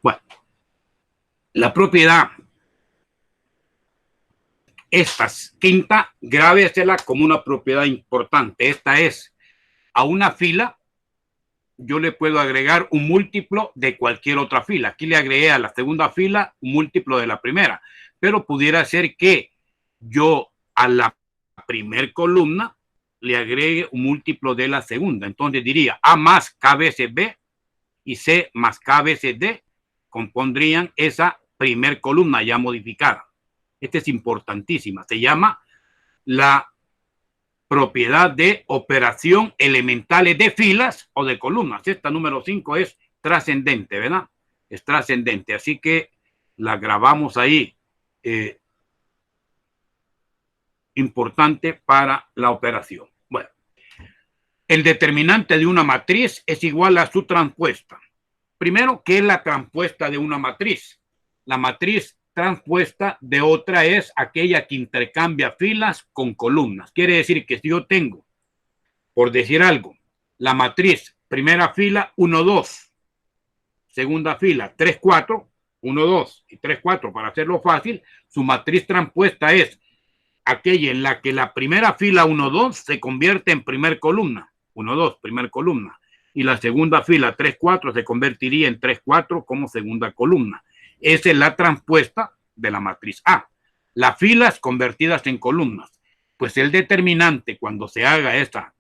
Bueno, la propiedad, esta quinta, grábesela como una propiedad importante. Esta es, a una fila yo le puedo agregar un múltiplo de cualquier otra fila. Aquí le agregué a la segunda fila un múltiplo de la primera, pero pudiera ser que yo a la primer columna le agregue un múltiplo de la segunda. Entonces diría A más K veces B y C más K veces D compondrían esa primer columna ya modificada. Esta es importantísima. Se llama la propiedad de operación elementales de filas o de columnas. Esta número 5 es trascendente, ¿verdad? Es trascendente. Así que la grabamos ahí. Importante para la operación. Bueno, el determinante de una matriz es igual a su transpuesta. Primero, ¿qué es la transpuesta de una matriz? La matriz transpuesta de otra es aquella que intercambia filas con columnas. Quiere decir que si yo tengo, por decir algo, la matriz primera fila 1, 2, segunda fila 3, 4, 1, 2 y 3, 4, para hacerlo fácil, su matriz transpuesta es aquella en la que la primera fila 1, 2 se convierte en primer columna, 1, 2, primer columna, y la segunda fila 3, 4 se convertiría en 3, 4 como segunda columna. Esa es la transpuesta de la matriz A. Las filas convertidas en columnas. Pues el determinante cuando se haga esta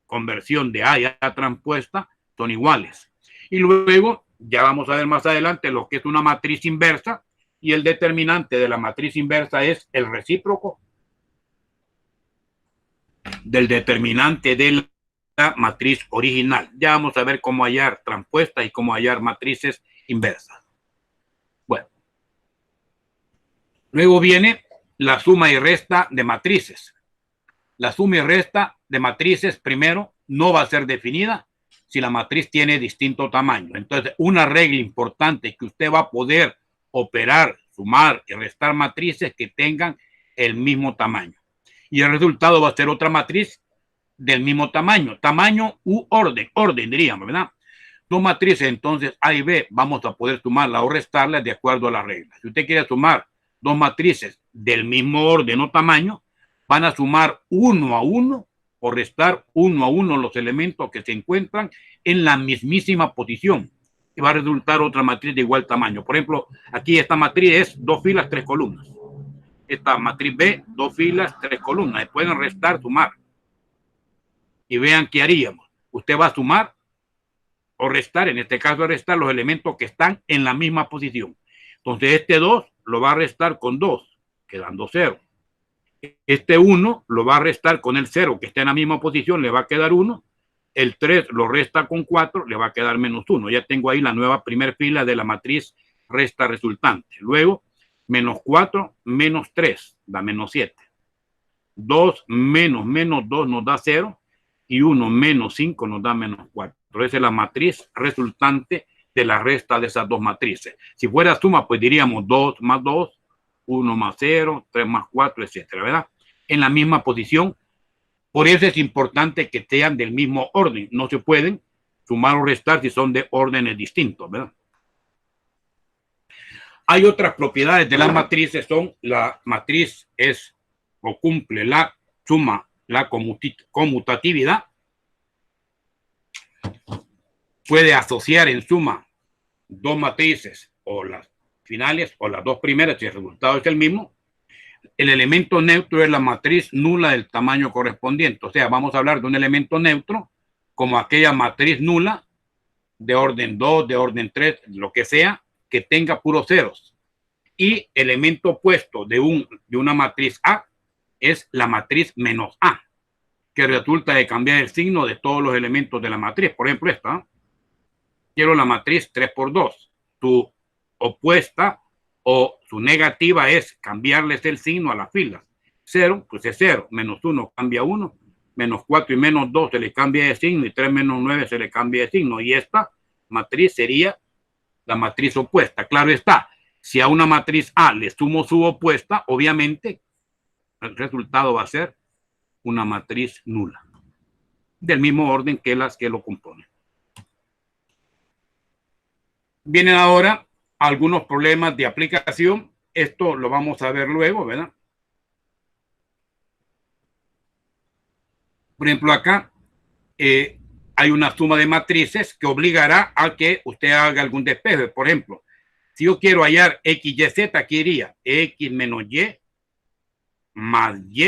conversión de A y A transpuesta son iguales. Y luego ya vamos a ver más adelante lo que es una matriz inversa, y el determinante de la matriz inversa es el recíproco del determinante de la matriz original. Ya vamos a ver cómo hallar transpuestas y cómo hallar matrices inversas. Bueno, luego viene la suma y resta de matrices. La suma y resta de matrices, primero, no va a ser definida si la matriz tiene distinto tamaño. Entonces, una regla importante que usted va a poder operar, sumar y restar matrices que tengan el mismo tamaño. Y el resultado va a ser otra matriz del mismo tamaño. Tamaño u orden, orden diríamos, ¿verdad? Dos matrices, entonces, A y B, vamos a poder sumarlas o restarlas de acuerdo a las reglas. Si usted quiere sumar dos matrices del mismo orden o tamaño, van a sumar 1 a 1 o restar 1 a 1 los elementos que se encuentran en la mismísima posición. Y va a resultar otra matriz de igual tamaño. Por ejemplo, aquí esta matriz es 2 filas, 3 columnas. Esta matriz B, 2 filas, 3 columnas. Pueden restar, sumar. Y vean qué haríamos. Usted va a sumar o restar, en este caso restar los elementos que están en la misma posición. Entonces este 2 lo va a restar con 2, quedando 0. Este 1 lo va a restar con el 0 que está en la misma posición, le va a quedar 1. el 3 lo resta con 4, le va a quedar menos 1. Ya tengo ahí la nueva primera fila de la matriz resta resultante. Luego, menos 4 menos 3 da menos 7. 2 menos menos 2 nos da 0 y 1 menos 5 nos da menos 4. Esa es la matriz resultante de la resta de esas dos matrices. Si fuera suma, pues diríamos 2 más 2, 1 más 0, 3 más 4, etcétera, ¿verdad? En la misma posición. Por eso es importante que sean del mismo orden. No se pueden sumar o restar si son de órdenes distintos, ¿verdad? Hay otras propiedades de las matrices, son la matriz es o cumple la suma, la conmutatividad, puede asociar en suma dos matrices o las finales o las dos primeras si el resultado es el mismo. El elemento neutro es la matriz nula del tamaño correspondiente. O sea, vamos a hablar de un elemento neutro como aquella matriz nula de orden 2, de orden 3, lo que sea, que tenga puros ceros. Y elemento opuesto de una matriz A es la matriz menos A, que resulta de cambiar el signo de todos los elementos de la matriz. Por ejemplo, esta. Quiero la matriz 3 por 2. Tu opuesta o su negativa es cambiarles el signo a las filas. 0, pues es 0. Menos 1 cambia 1. Menos 4 y menos 2 se le cambia de signo. Y 3 menos 9 se le cambia de signo. Y esta matriz sería la matriz opuesta. Claro está, si a una matriz A le sumo su opuesta, obviamente el resultado va a ser una matriz nula. Del mismo orden que las que lo componen. Vienen ahora algunos problemas de aplicación. Esto lo vamos a ver luego, ¿verdad? Por ejemplo, acá hay una suma de matrices que obligará a que usted haga algún despeje. Por ejemplo, si yo quiero hallar x, y, z, aquí iría x menos y más y,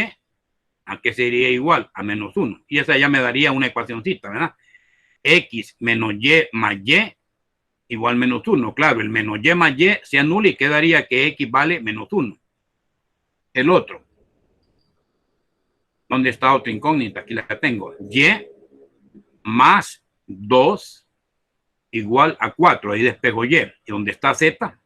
¿a qué sería igual? A menos 1. Y esa ya me daría una ecuacióncita, ¿verdad? X menos y más y igual menos 1. Claro, el menos y más y se anula y quedaría que x vale menos 1. El otro. ¿Dónde está otra incógnita? Aquí la tengo. Y más 2 igual a 4. Ahí despejo y. ¿Y dónde está z?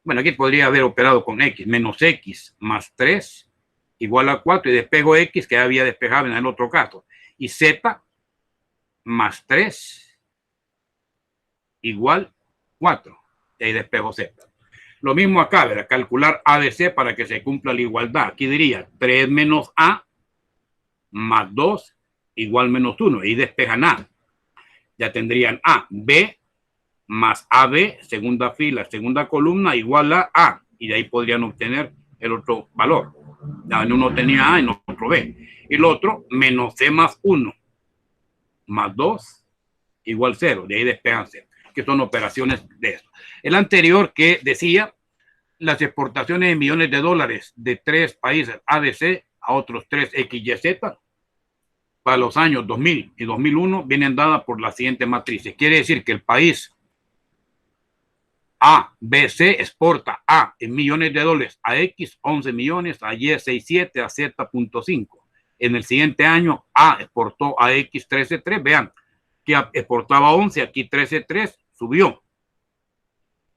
Bueno, aquí podría haber operado con x. Menos x más 3 igual a 4. Y despejo x que había despejado en el otro caso. Y z más 3 igual 4. Y ahí despejo z. Lo mismo acá, ¿verdad? Calcular A de C para que se cumpla la igualdad. Aquí diría 3 menos A más 2 igual menos 1. Y despejan A. Ya tendrían A, B más AB, segunda fila, segunda columna, igual a A. Y de ahí podrían obtener el otro valor. Ya en uno tenía A, en otro B. Y el otro, menos C más 1 más 2 igual 0. De ahí despejan 0. Que son operaciones de eso. El anterior que decía las exportaciones de millones de dólares de 3 países ABC a otros 3 XYZ para los años 2000 y 2001 vienen dadas por la siguiente matriz. Quiere decir que el país ABC exporta A en millones de dólares a X 11 millones, a Y 6,7, a Z.5. En el siguiente año A exportó a X 13,3. Vean que exportaba 11, aquí 13,3 subió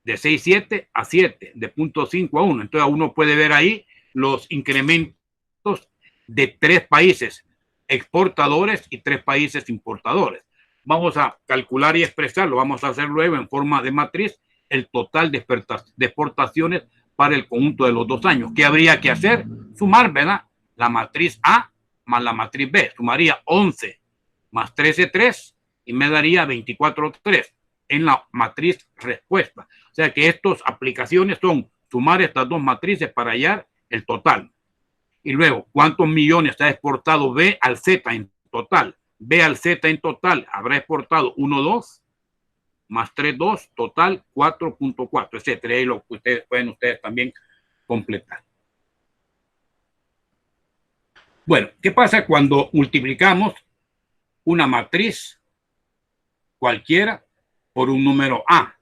de 6,7 a 7, de 0.5 a 1. Entonces uno puede ver ahí los incrementos de 3 países exportadores y 3 países importadores. Vamos a calcular y expresarlo, vamos a hacer luego en forma de matriz el total de exportaciones para el conjunto de los 2 años. ¿Qué habría que hacer? Sumar, ¿verdad? La matriz A más la matriz B. Sumaría 11 más 13,3 y me daría 24,3 en la matriz respuesta. O sea que estas aplicaciones son sumar estas dos matrices para hallar el total. Y luego, ¿cuántos millones ha exportado B al Z en total? B al Z en total habrá exportado 1,2 más 3,2, total 4,4, etcétera. Y lo que ustedes pueden también completar. Bueno, ¿qué pasa cuando multiplicamos una matriz cualquiera por un número A,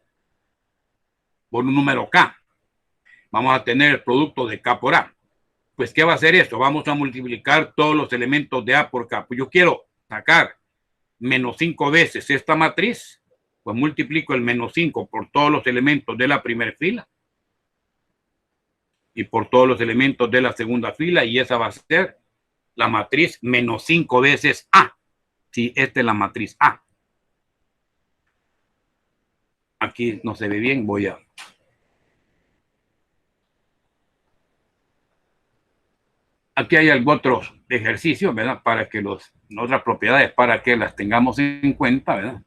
por un número K? Vamos a tener el producto de K por A. Pues, ¿qué va a hacer esto? Vamos a multiplicar todos los elementos de A por K. Pues yo quiero sacar menos 5 veces esta matriz, pues multiplico el menos 5 por todos los elementos de la primera fila y por todos los elementos de la segunda fila, y esa va a ser la matriz menos 5 veces A. Si esta es la matriz A. Aquí no se ve bien, voy a... Aquí hay otros ejercicios, ¿verdad? Para que otras propiedades, para que las tengamos en cuenta, ¿verdad?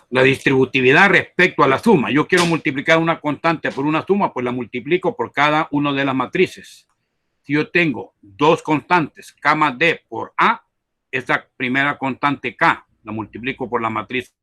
La distributividad respecto a la suma. Yo quiero multiplicar una constante por una suma, pues la multiplico por cada una de las matrices. Si yo tengo dos constantes, K más D por A, esa primera constante K la multiplico por la matriz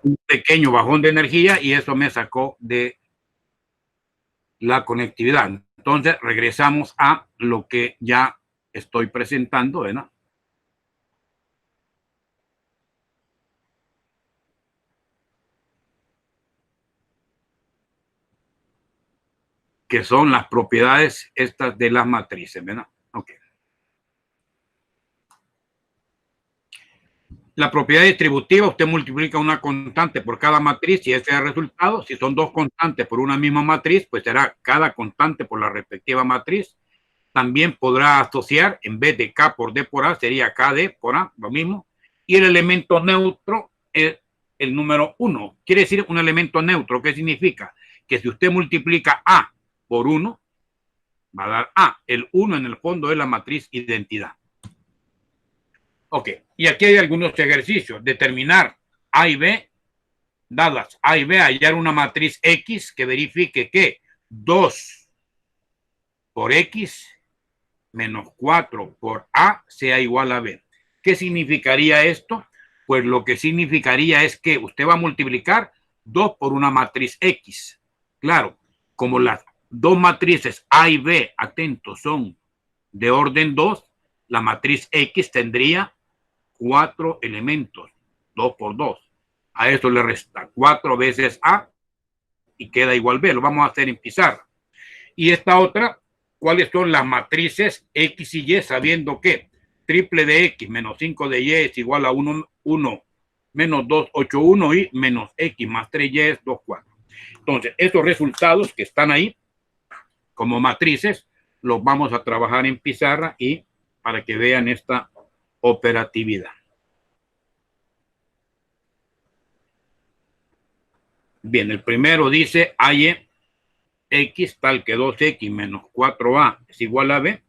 un pequeño bajón de energía, y eso me sacó de la conectividad. Entonces regresamos a lo que ya estoy presentando, ¿verdad? Que son las propiedades estas de las matrices, ¿verdad? Ok. La propiedad distributiva, usted multiplica una constante por cada matriz y ese es el resultado. Si son dos constantes por una misma matriz, pues será cada constante por la respectiva matriz. También podrá asociar, en vez de K por D por A, sería KD por A, lo mismo. Y el elemento neutro es el número 1. Quiere decir un elemento neutro. ¿Qué significa? Que si usted multiplica A por 1, va a dar A. El 1 en el fondo es la matriz identidad. Ok, y aquí hay algunos ejercicios. Determinar A y B, dadas A y B, hallar una matriz X que verifique que 2 por X menos 4 por A sea igual a B. ¿Qué significaría esto? Pues lo que significaría es que usted va a multiplicar 2 por una matriz X. Claro, como las dos matrices A y B, atentos, son de orden 2, la matriz X tendría 4 elementos, 2 por 2. A eso le resta 4 veces A y queda igual B. Lo vamos a hacer en pizarra. Y esta otra, ¿cuáles son las matrices X y Y? Sabiendo que triple de X menos 5 de Y es igual a 1, 1 menos 2, 8, 1 y menos X más 3Y es 2, 4. Entonces, estos resultados que están ahí como matrices, los vamos a trabajar en pizarra y para que vean esta operatividad. Bien, el primero dice hay x tal que 2x menos 4a es igual a b,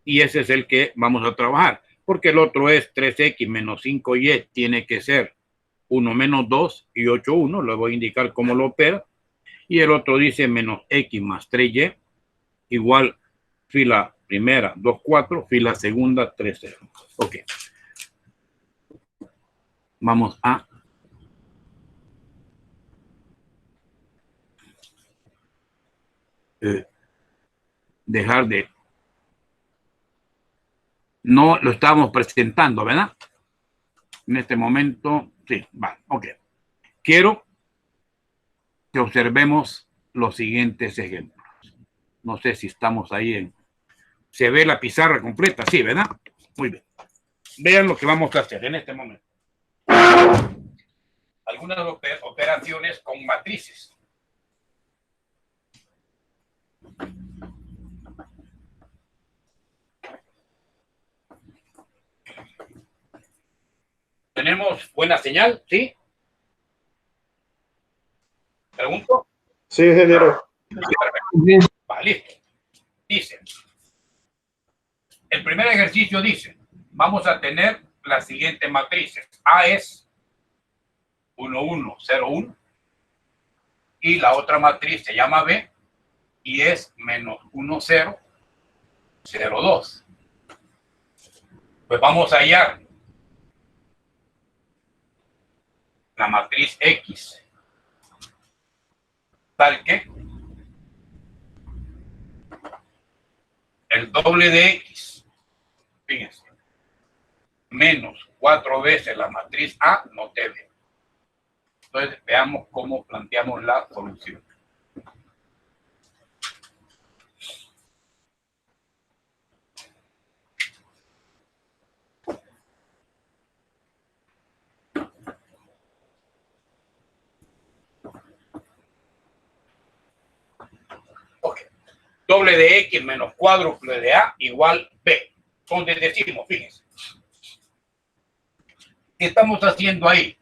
y ese es el que vamos a trabajar, porque el otro es 3x menos 5y, tiene que ser 1 menos 2 y 8, 1, le voy a indicar cómo lo opera, y el otro dice menos x más 3y igual fila primera 2, 4, fila segunda 3, 0. Ok. Vamos a dejar de... No lo estamos presentando, ¿verdad? En este momento, sí, va, ok. Quiero que observemos los siguientes ejemplos. No sé si estamos ahí en... ¿Se ve la pizarra completa? Sí, ¿verdad? Muy bien. Vean lo que vamos a hacer en este momento. Algunas operaciones con matrices. ¿Tenemos buena señal? ¿Sí? ¿Pregunto? Sí, ingeniero. Va, listo. Dice, el primer ejercicio dice, vamos a tener las siguientes matrices. A es 1, 1, 0, 1. Y la otra matriz se llama B y es menos 1, 0, 0, 2. Pues vamos a hallar la matriz X tal que el doble de X, fíjense, menos 4 veces la matriz A no te ve. Entonces veamos cómo planteamos la solución. Okay. Doble de X menos cuádruple de A igual B. Entonces decimos, fíjense, ¿qué estamos haciendo ahí?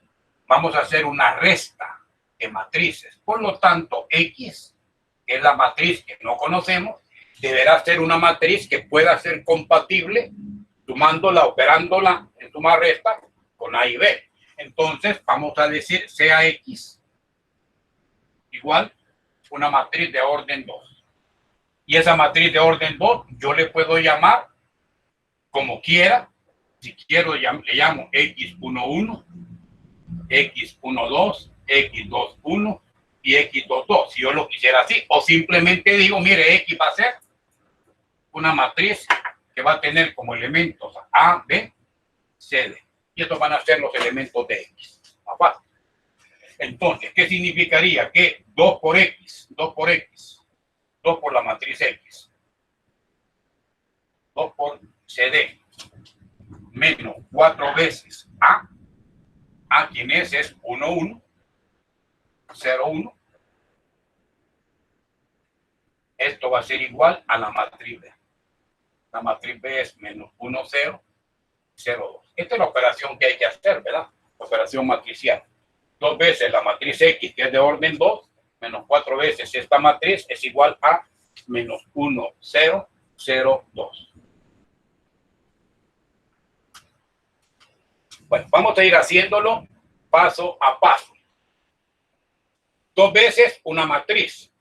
Vamos a hacer una resta de matrices. Por lo tanto, X, que es la matriz que no conocemos, deberá ser una matriz que pueda ser compatible sumándola, operándola en suma resta con A y B. Entonces, vamos a decir sea X igual una matriz de orden 2. Y esa matriz de orden 2 yo le puedo llamar como quiera. Si quiero, le llamo X11, X12, X21 y X22, si yo lo quisiera así. O simplemente digo, mire, X va a ser una matriz que va a tener como elementos A, B, C, D. Y estos van a ser los elementos de X. Entonces, ¿qué significaría? Que 2 por X, 2 por X, 2 por la matriz X, 2 por CD, menos 4 veces A quien es 1, 1, 0, 1. Esto va a ser igual a la matriz B. La matriz B es menos 1, 0, 0, 2. Esta es la operación que hay que hacer, ¿verdad? La operación matricial. 2 veces la matriz X, que es de orden 2, menos 4 veces esta matriz es igual a menos 1, 0, 0, 2. Bueno, vamos a ir haciéndolo paso a paso. 2 veces una matriz.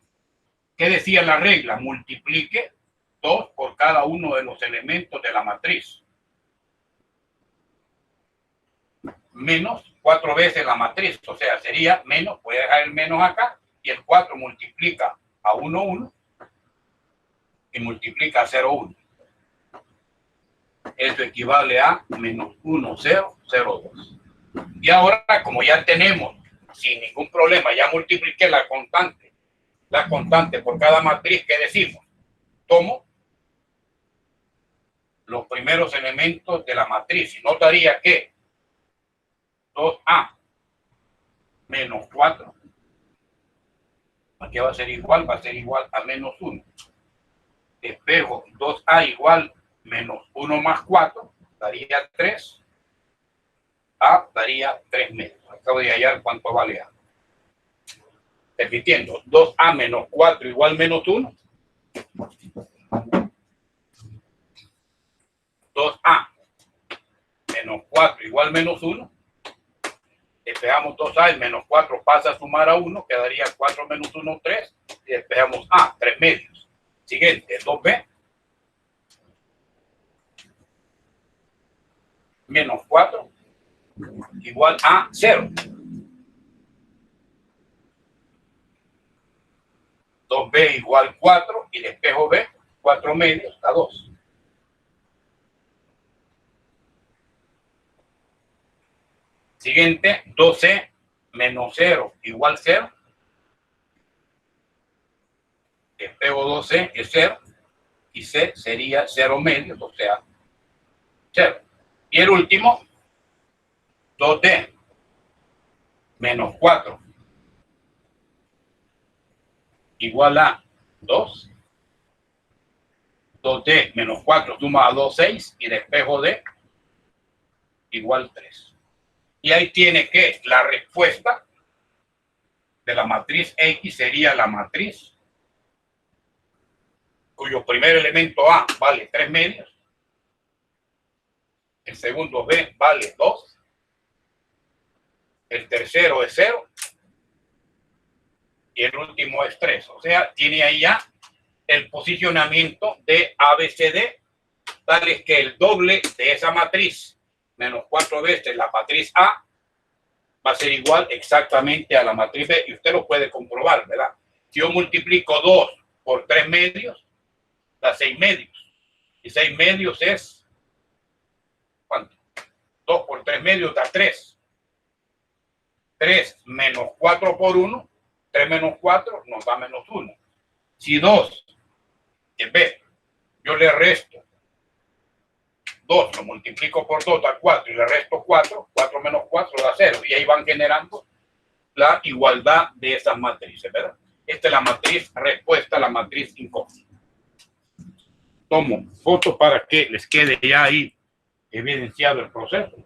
¿Qué decía la regla? Multiplique 2 por cada uno de los elementos de la matriz. Menos 4 veces la matriz, o sea, sería menos, voy a dejar el menos acá, y el 4 multiplica a 1, 1, y multiplica a 0, 1. Esto equivale a menos 1, 0, 0, 2. Y ahora, como ya tenemos, sin ningún problema, ya multipliqué la constante por cada matriz, ¿qué decimos? Tomo los primeros elementos de la matriz y notaría que 2A menos 4 ¿A qué va a ser igual? Va a ser igual a menos 1. Espejo 2A igual menos 1 más 4, daría 3. A daría 3 medios. Acabo de hallar cuánto vale A. Repitiendo, 2A menos 4 igual menos 1. 2A menos 4 igual menos 1. Despejamos 2A, el menos 4 pasa a sumar a 1, quedaría 4 menos 1, 3. Y despejamos A, 3 medios. Siguiente, 2B menos 4 igual a 0. 2B igual 4 y despejo B, 4 medios a 2. Siguiente, 2C menos 0 igual 0. Despejo 2C es 0 y C sería 0 medios, o sea, 0. Y el último, 2D menos 4 igual a 2. 2D menos 4 suma a 2, 6 y despejo D igual 3. Y ahí tiene que la respuesta de la matriz X sería la matriz cuyo primer elemento A vale 3 medios, el segundo B vale 2, el tercero es 0 y el último es 3. O sea, tiene ahí ya el posicionamiento de ABCD, tal es que el doble de esa matriz menos 4 veces la matriz A va a ser igual exactamente a la matriz B, y usted lo puede comprobar, ¿verdad? Si yo multiplico 2 por 3 medios, da 6 medios. Y 6 medios es, ¿cuánto? 2 por 3 medios da 3. 3 menos 4 por 1, 3 menos 4 nos da menos 1. Si 2 es B, yo le resto 2, lo multiplico por 2 da 4 y le resto 4, 4 menos 4 da 0. Y ahí van generando la igualdad de esas matrices, ¿verdad? Esta es la matriz respuesta a la matriz incógnita. Tomo fotos para que les quede ya ahí evidenciado el proceso.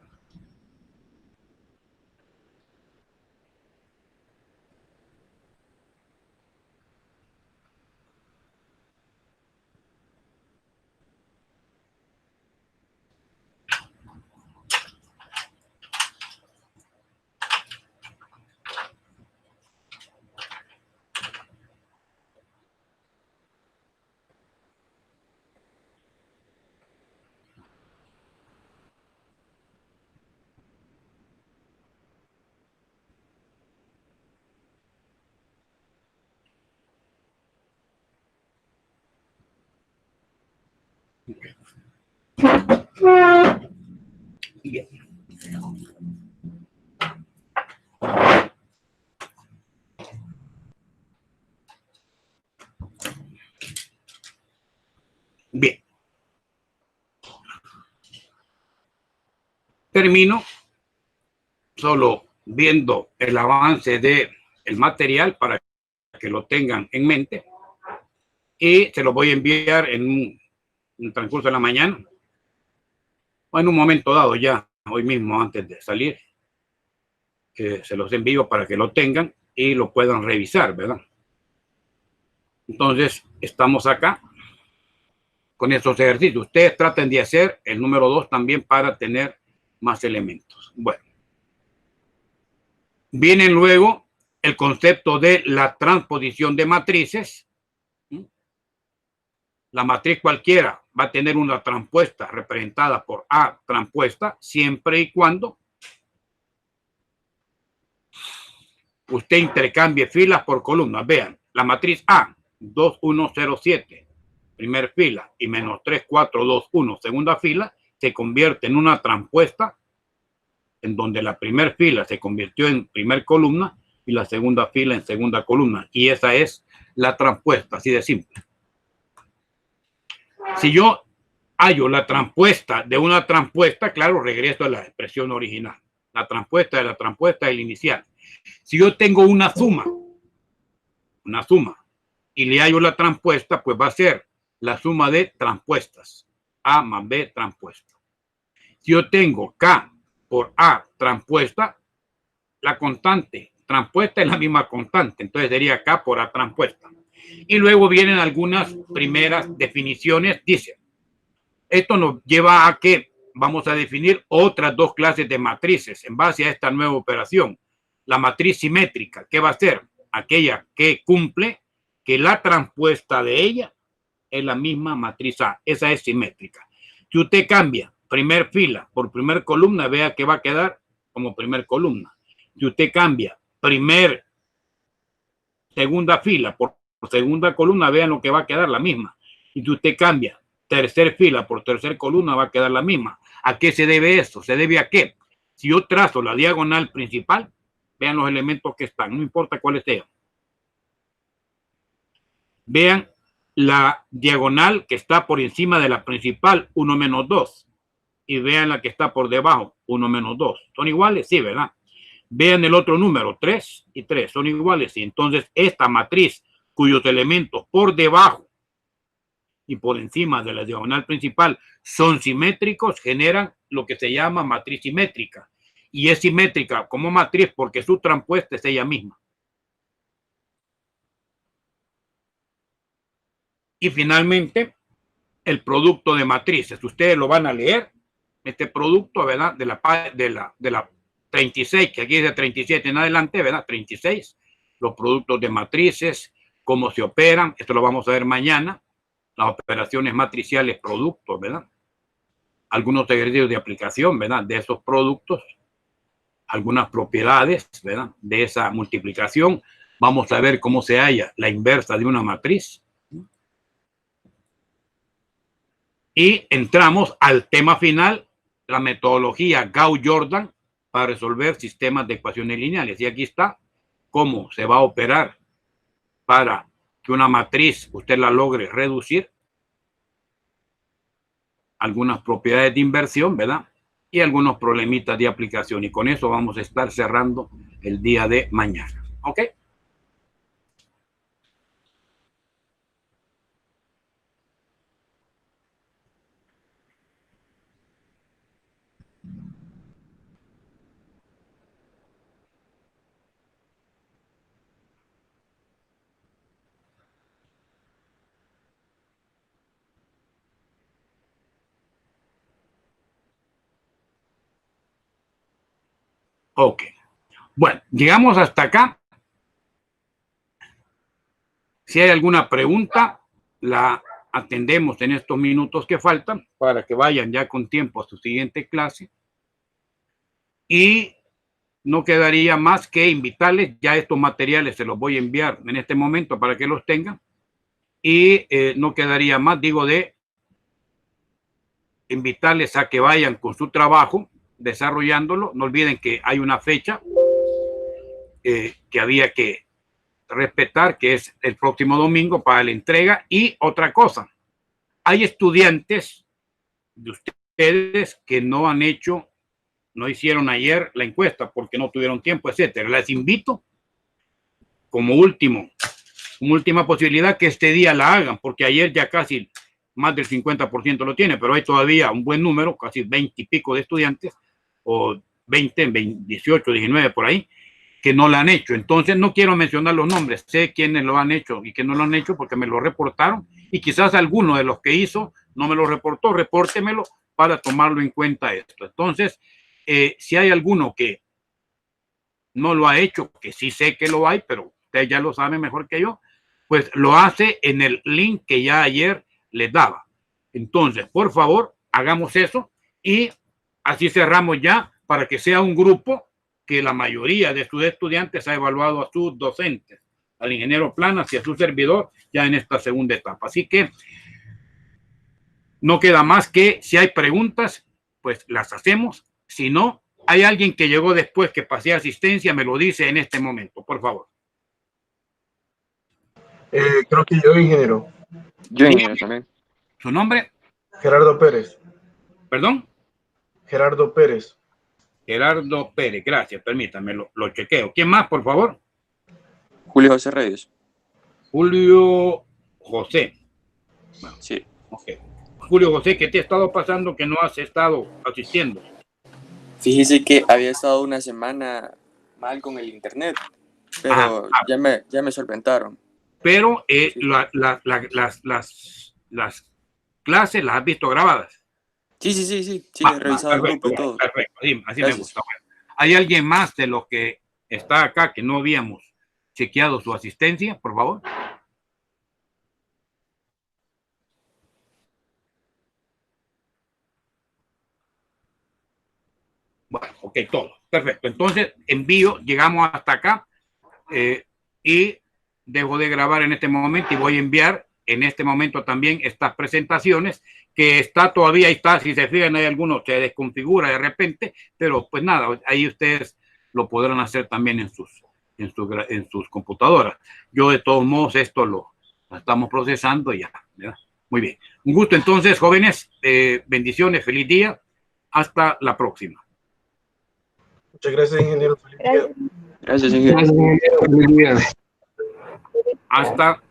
Bien. Bien. Termino solo viendo el avance del material para que lo tengan en mente, y se lo voy a enviar en un transcurso de la mañana o en un momento dado, ya hoy mismo antes de salir, que se los envío para que lo tengan y lo puedan revisar, ¿verdad? Entonces, estamos acá con estos ejercicios. Ustedes traten de hacer el número 2 también para tener más elementos. Bueno, viene luego el concepto de la transposición de matrices. La matriz cualquiera va a tener una transpuesta representada por A transpuesta siempre y cuando usted intercambie filas por columnas. Vean, la matriz A, 2, 1, 0, 7, primera fila, y menos 3, 4, 2, 1, segunda fila, se convierte en una transpuesta en donde la primera fila se convirtió en primer columna y la segunda fila en segunda columna. Y esa es la transpuesta, así de simple. Si yo hallo la transpuesta de una transpuesta, claro, regreso a la expresión original. La transpuesta de la transpuesta del inicial. Si yo tengo una suma una suma, y le hallo la transpuesta, pues va a ser la suma de transpuestas, A más B transpuesta. Si yo tengo K por A transpuesta, la constante transpuesta es la misma constante, entonces sería K por A transpuesta. Y luego vienen algunas primeras definiciones, dice, esto nos lleva a que vamos a definir otras dos clases de matrices en base a esta nueva operación. La matriz simétrica, ¿qué va a ser? Aquella que cumple que la transpuesta de ella es la misma matriz A, esa es simétrica. Si usted cambia primer fila por primer columna, vea que va a quedar como primer columna. Si usted cambia segunda fila por segunda columna, vean lo que va a quedar la misma. Y si usted cambia tercer fila por tercer columna, va a quedar la misma. ¿A qué se debe eso? ¿Se debe a qué? Si yo trazo la diagonal principal, vean los elementos que están, no importa cuáles sean. Vean la diagonal que está por encima de la principal, 1 menos 2. Y vean la que está por debajo, 1 menos 2. ¿Son iguales? Sí, ¿verdad? Vean el otro número, 3 y 3. ¿Son iguales? Sí. Entonces, esta matriz, cuyos elementos por debajo y por encima de la diagonal principal son simétricos, generan lo que se llama matriz simétrica. Y es simétrica como matriz porque su transpuesta es ella misma. Y finalmente, el producto de matrices. Ustedes lo van a leer, este producto, ¿verdad? De la 36, que aquí es de 37 en adelante, ¿verdad? 36, los productos de matrices, cómo se operan, esto lo vamos a ver mañana, las operaciones matriciales, productos, ¿verdad? Algunos ejercicios de aplicación, ¿verdad? De esos productos, algunas propiedades, ¿verdad? De esa multiplicación. Vamos a ver cómo se halla la inversa de una matriz. Y entramos al tema final, la metodología Gauss-Jordan para resolver sistemas de ecuaciones lineales. Y aquí está cómo se va a operar para que una matriz usted la logre reducir, algunas propiedades de inversión, ¿verdad? Y algunos problemitas de aplicación. Y con eso vamos a estar cerrando el día de mañana. ¿Ok? Ok. Bueno, llegamos hasta acá. Si hay alguna pregunta, la atendemos en estos minutos que faltan para que vayan ya con tiempo a su siguiente clase. Y no quedaría más que invitarles, ya estos materiales se los voy a enviar en este momento para que los tengan. Y no quedaría más, digo, de invitarles a que vayan con su trabajo, desarrollándolo. No olviden que hay una fecha que había que respetar, que es el próximo domingo para la entrega. Y otra cosa, hay estudiantes de ustedes que no han hecho, no hicieron ayer la encuesta porque no tuvieron tiempo, etcétera. Les invito como última posibilidad que este día la hagan, porque ayer ya casi más del 50% lo tiene, pero hay todavía un buen número, casi 20 y pico de estudiantes, o 20, 18, 19 por ahí, que no la han hecho. Entonces no quiero mencionar los nombres, sé quiénes lo han hecho y que no lo han hecho porque me lo reportaron y quizás alguno de los que hizo no me lo reportó, repórtemelo para tomarlo en cuenta esto. Entonces, si hay alguno que no lo ha hecho, que sí sé que lo hay, pero ustedes ya lo saben mejor que yo, pues lo hace en el link que ya ayer les daba. Entonces, por favor, hagamos eso y así cerramos ya para que sea un grupo que la mayoría de sus estudiantes ha evaluado a sus docentes, al ingeniero Planas y a su servidor ya en esta segunda etapa. Así que no queda más que si hay preguntas, pues las hacemos. Si no, hay alguien que llegó después que pasé asistencia, me lo dice en este momento, por favor. Creo que yo, ingeniero. Yo, ingeniero, también. ¿Su nombre? Gerardo Pérez. ¿Perdón? Gerardo Pérez. Gerardo Pérez, gracias, permítame, lo chequeo. ¿Quién más, por favor? Julio José Reyes. Julio José. Bueno, Sí. okay. Julio José, ¿qué te ha estado pasando que no has estado asistiendo? Fíjese que había estado una semana mal con el internet, pero ya me solventaron. Pero Sí. las clases las has visto grabadas. Sí, he revisado el grupo y todo. Perfecto, así me Gracias. gusta. Bueno, ¿hay alguien más de los que está acá que no habíamos chequeado su asistencia, por favor? Bueno, ok, todo. Perfecto. Entonces, envío, llegamos hasta acá y dejo de grabar en este momento y voy a enviar en este momento también estas presentaciones que está todavía, ahí está, si se fijan, hay algunos se desconfigura de repente, pero pues nada, ahí ustedes lo podrán hacer también en sus computadoras. Yo de todos modos esto lo estamos procesando ya, ¿verdad? Muy bien. Un gusto entonces, jóvenes, bendiciones, feliz día, hasta la próxima. Muchas gracias, ingeniero. Feliz día. Gracias, ingeniero. Hasta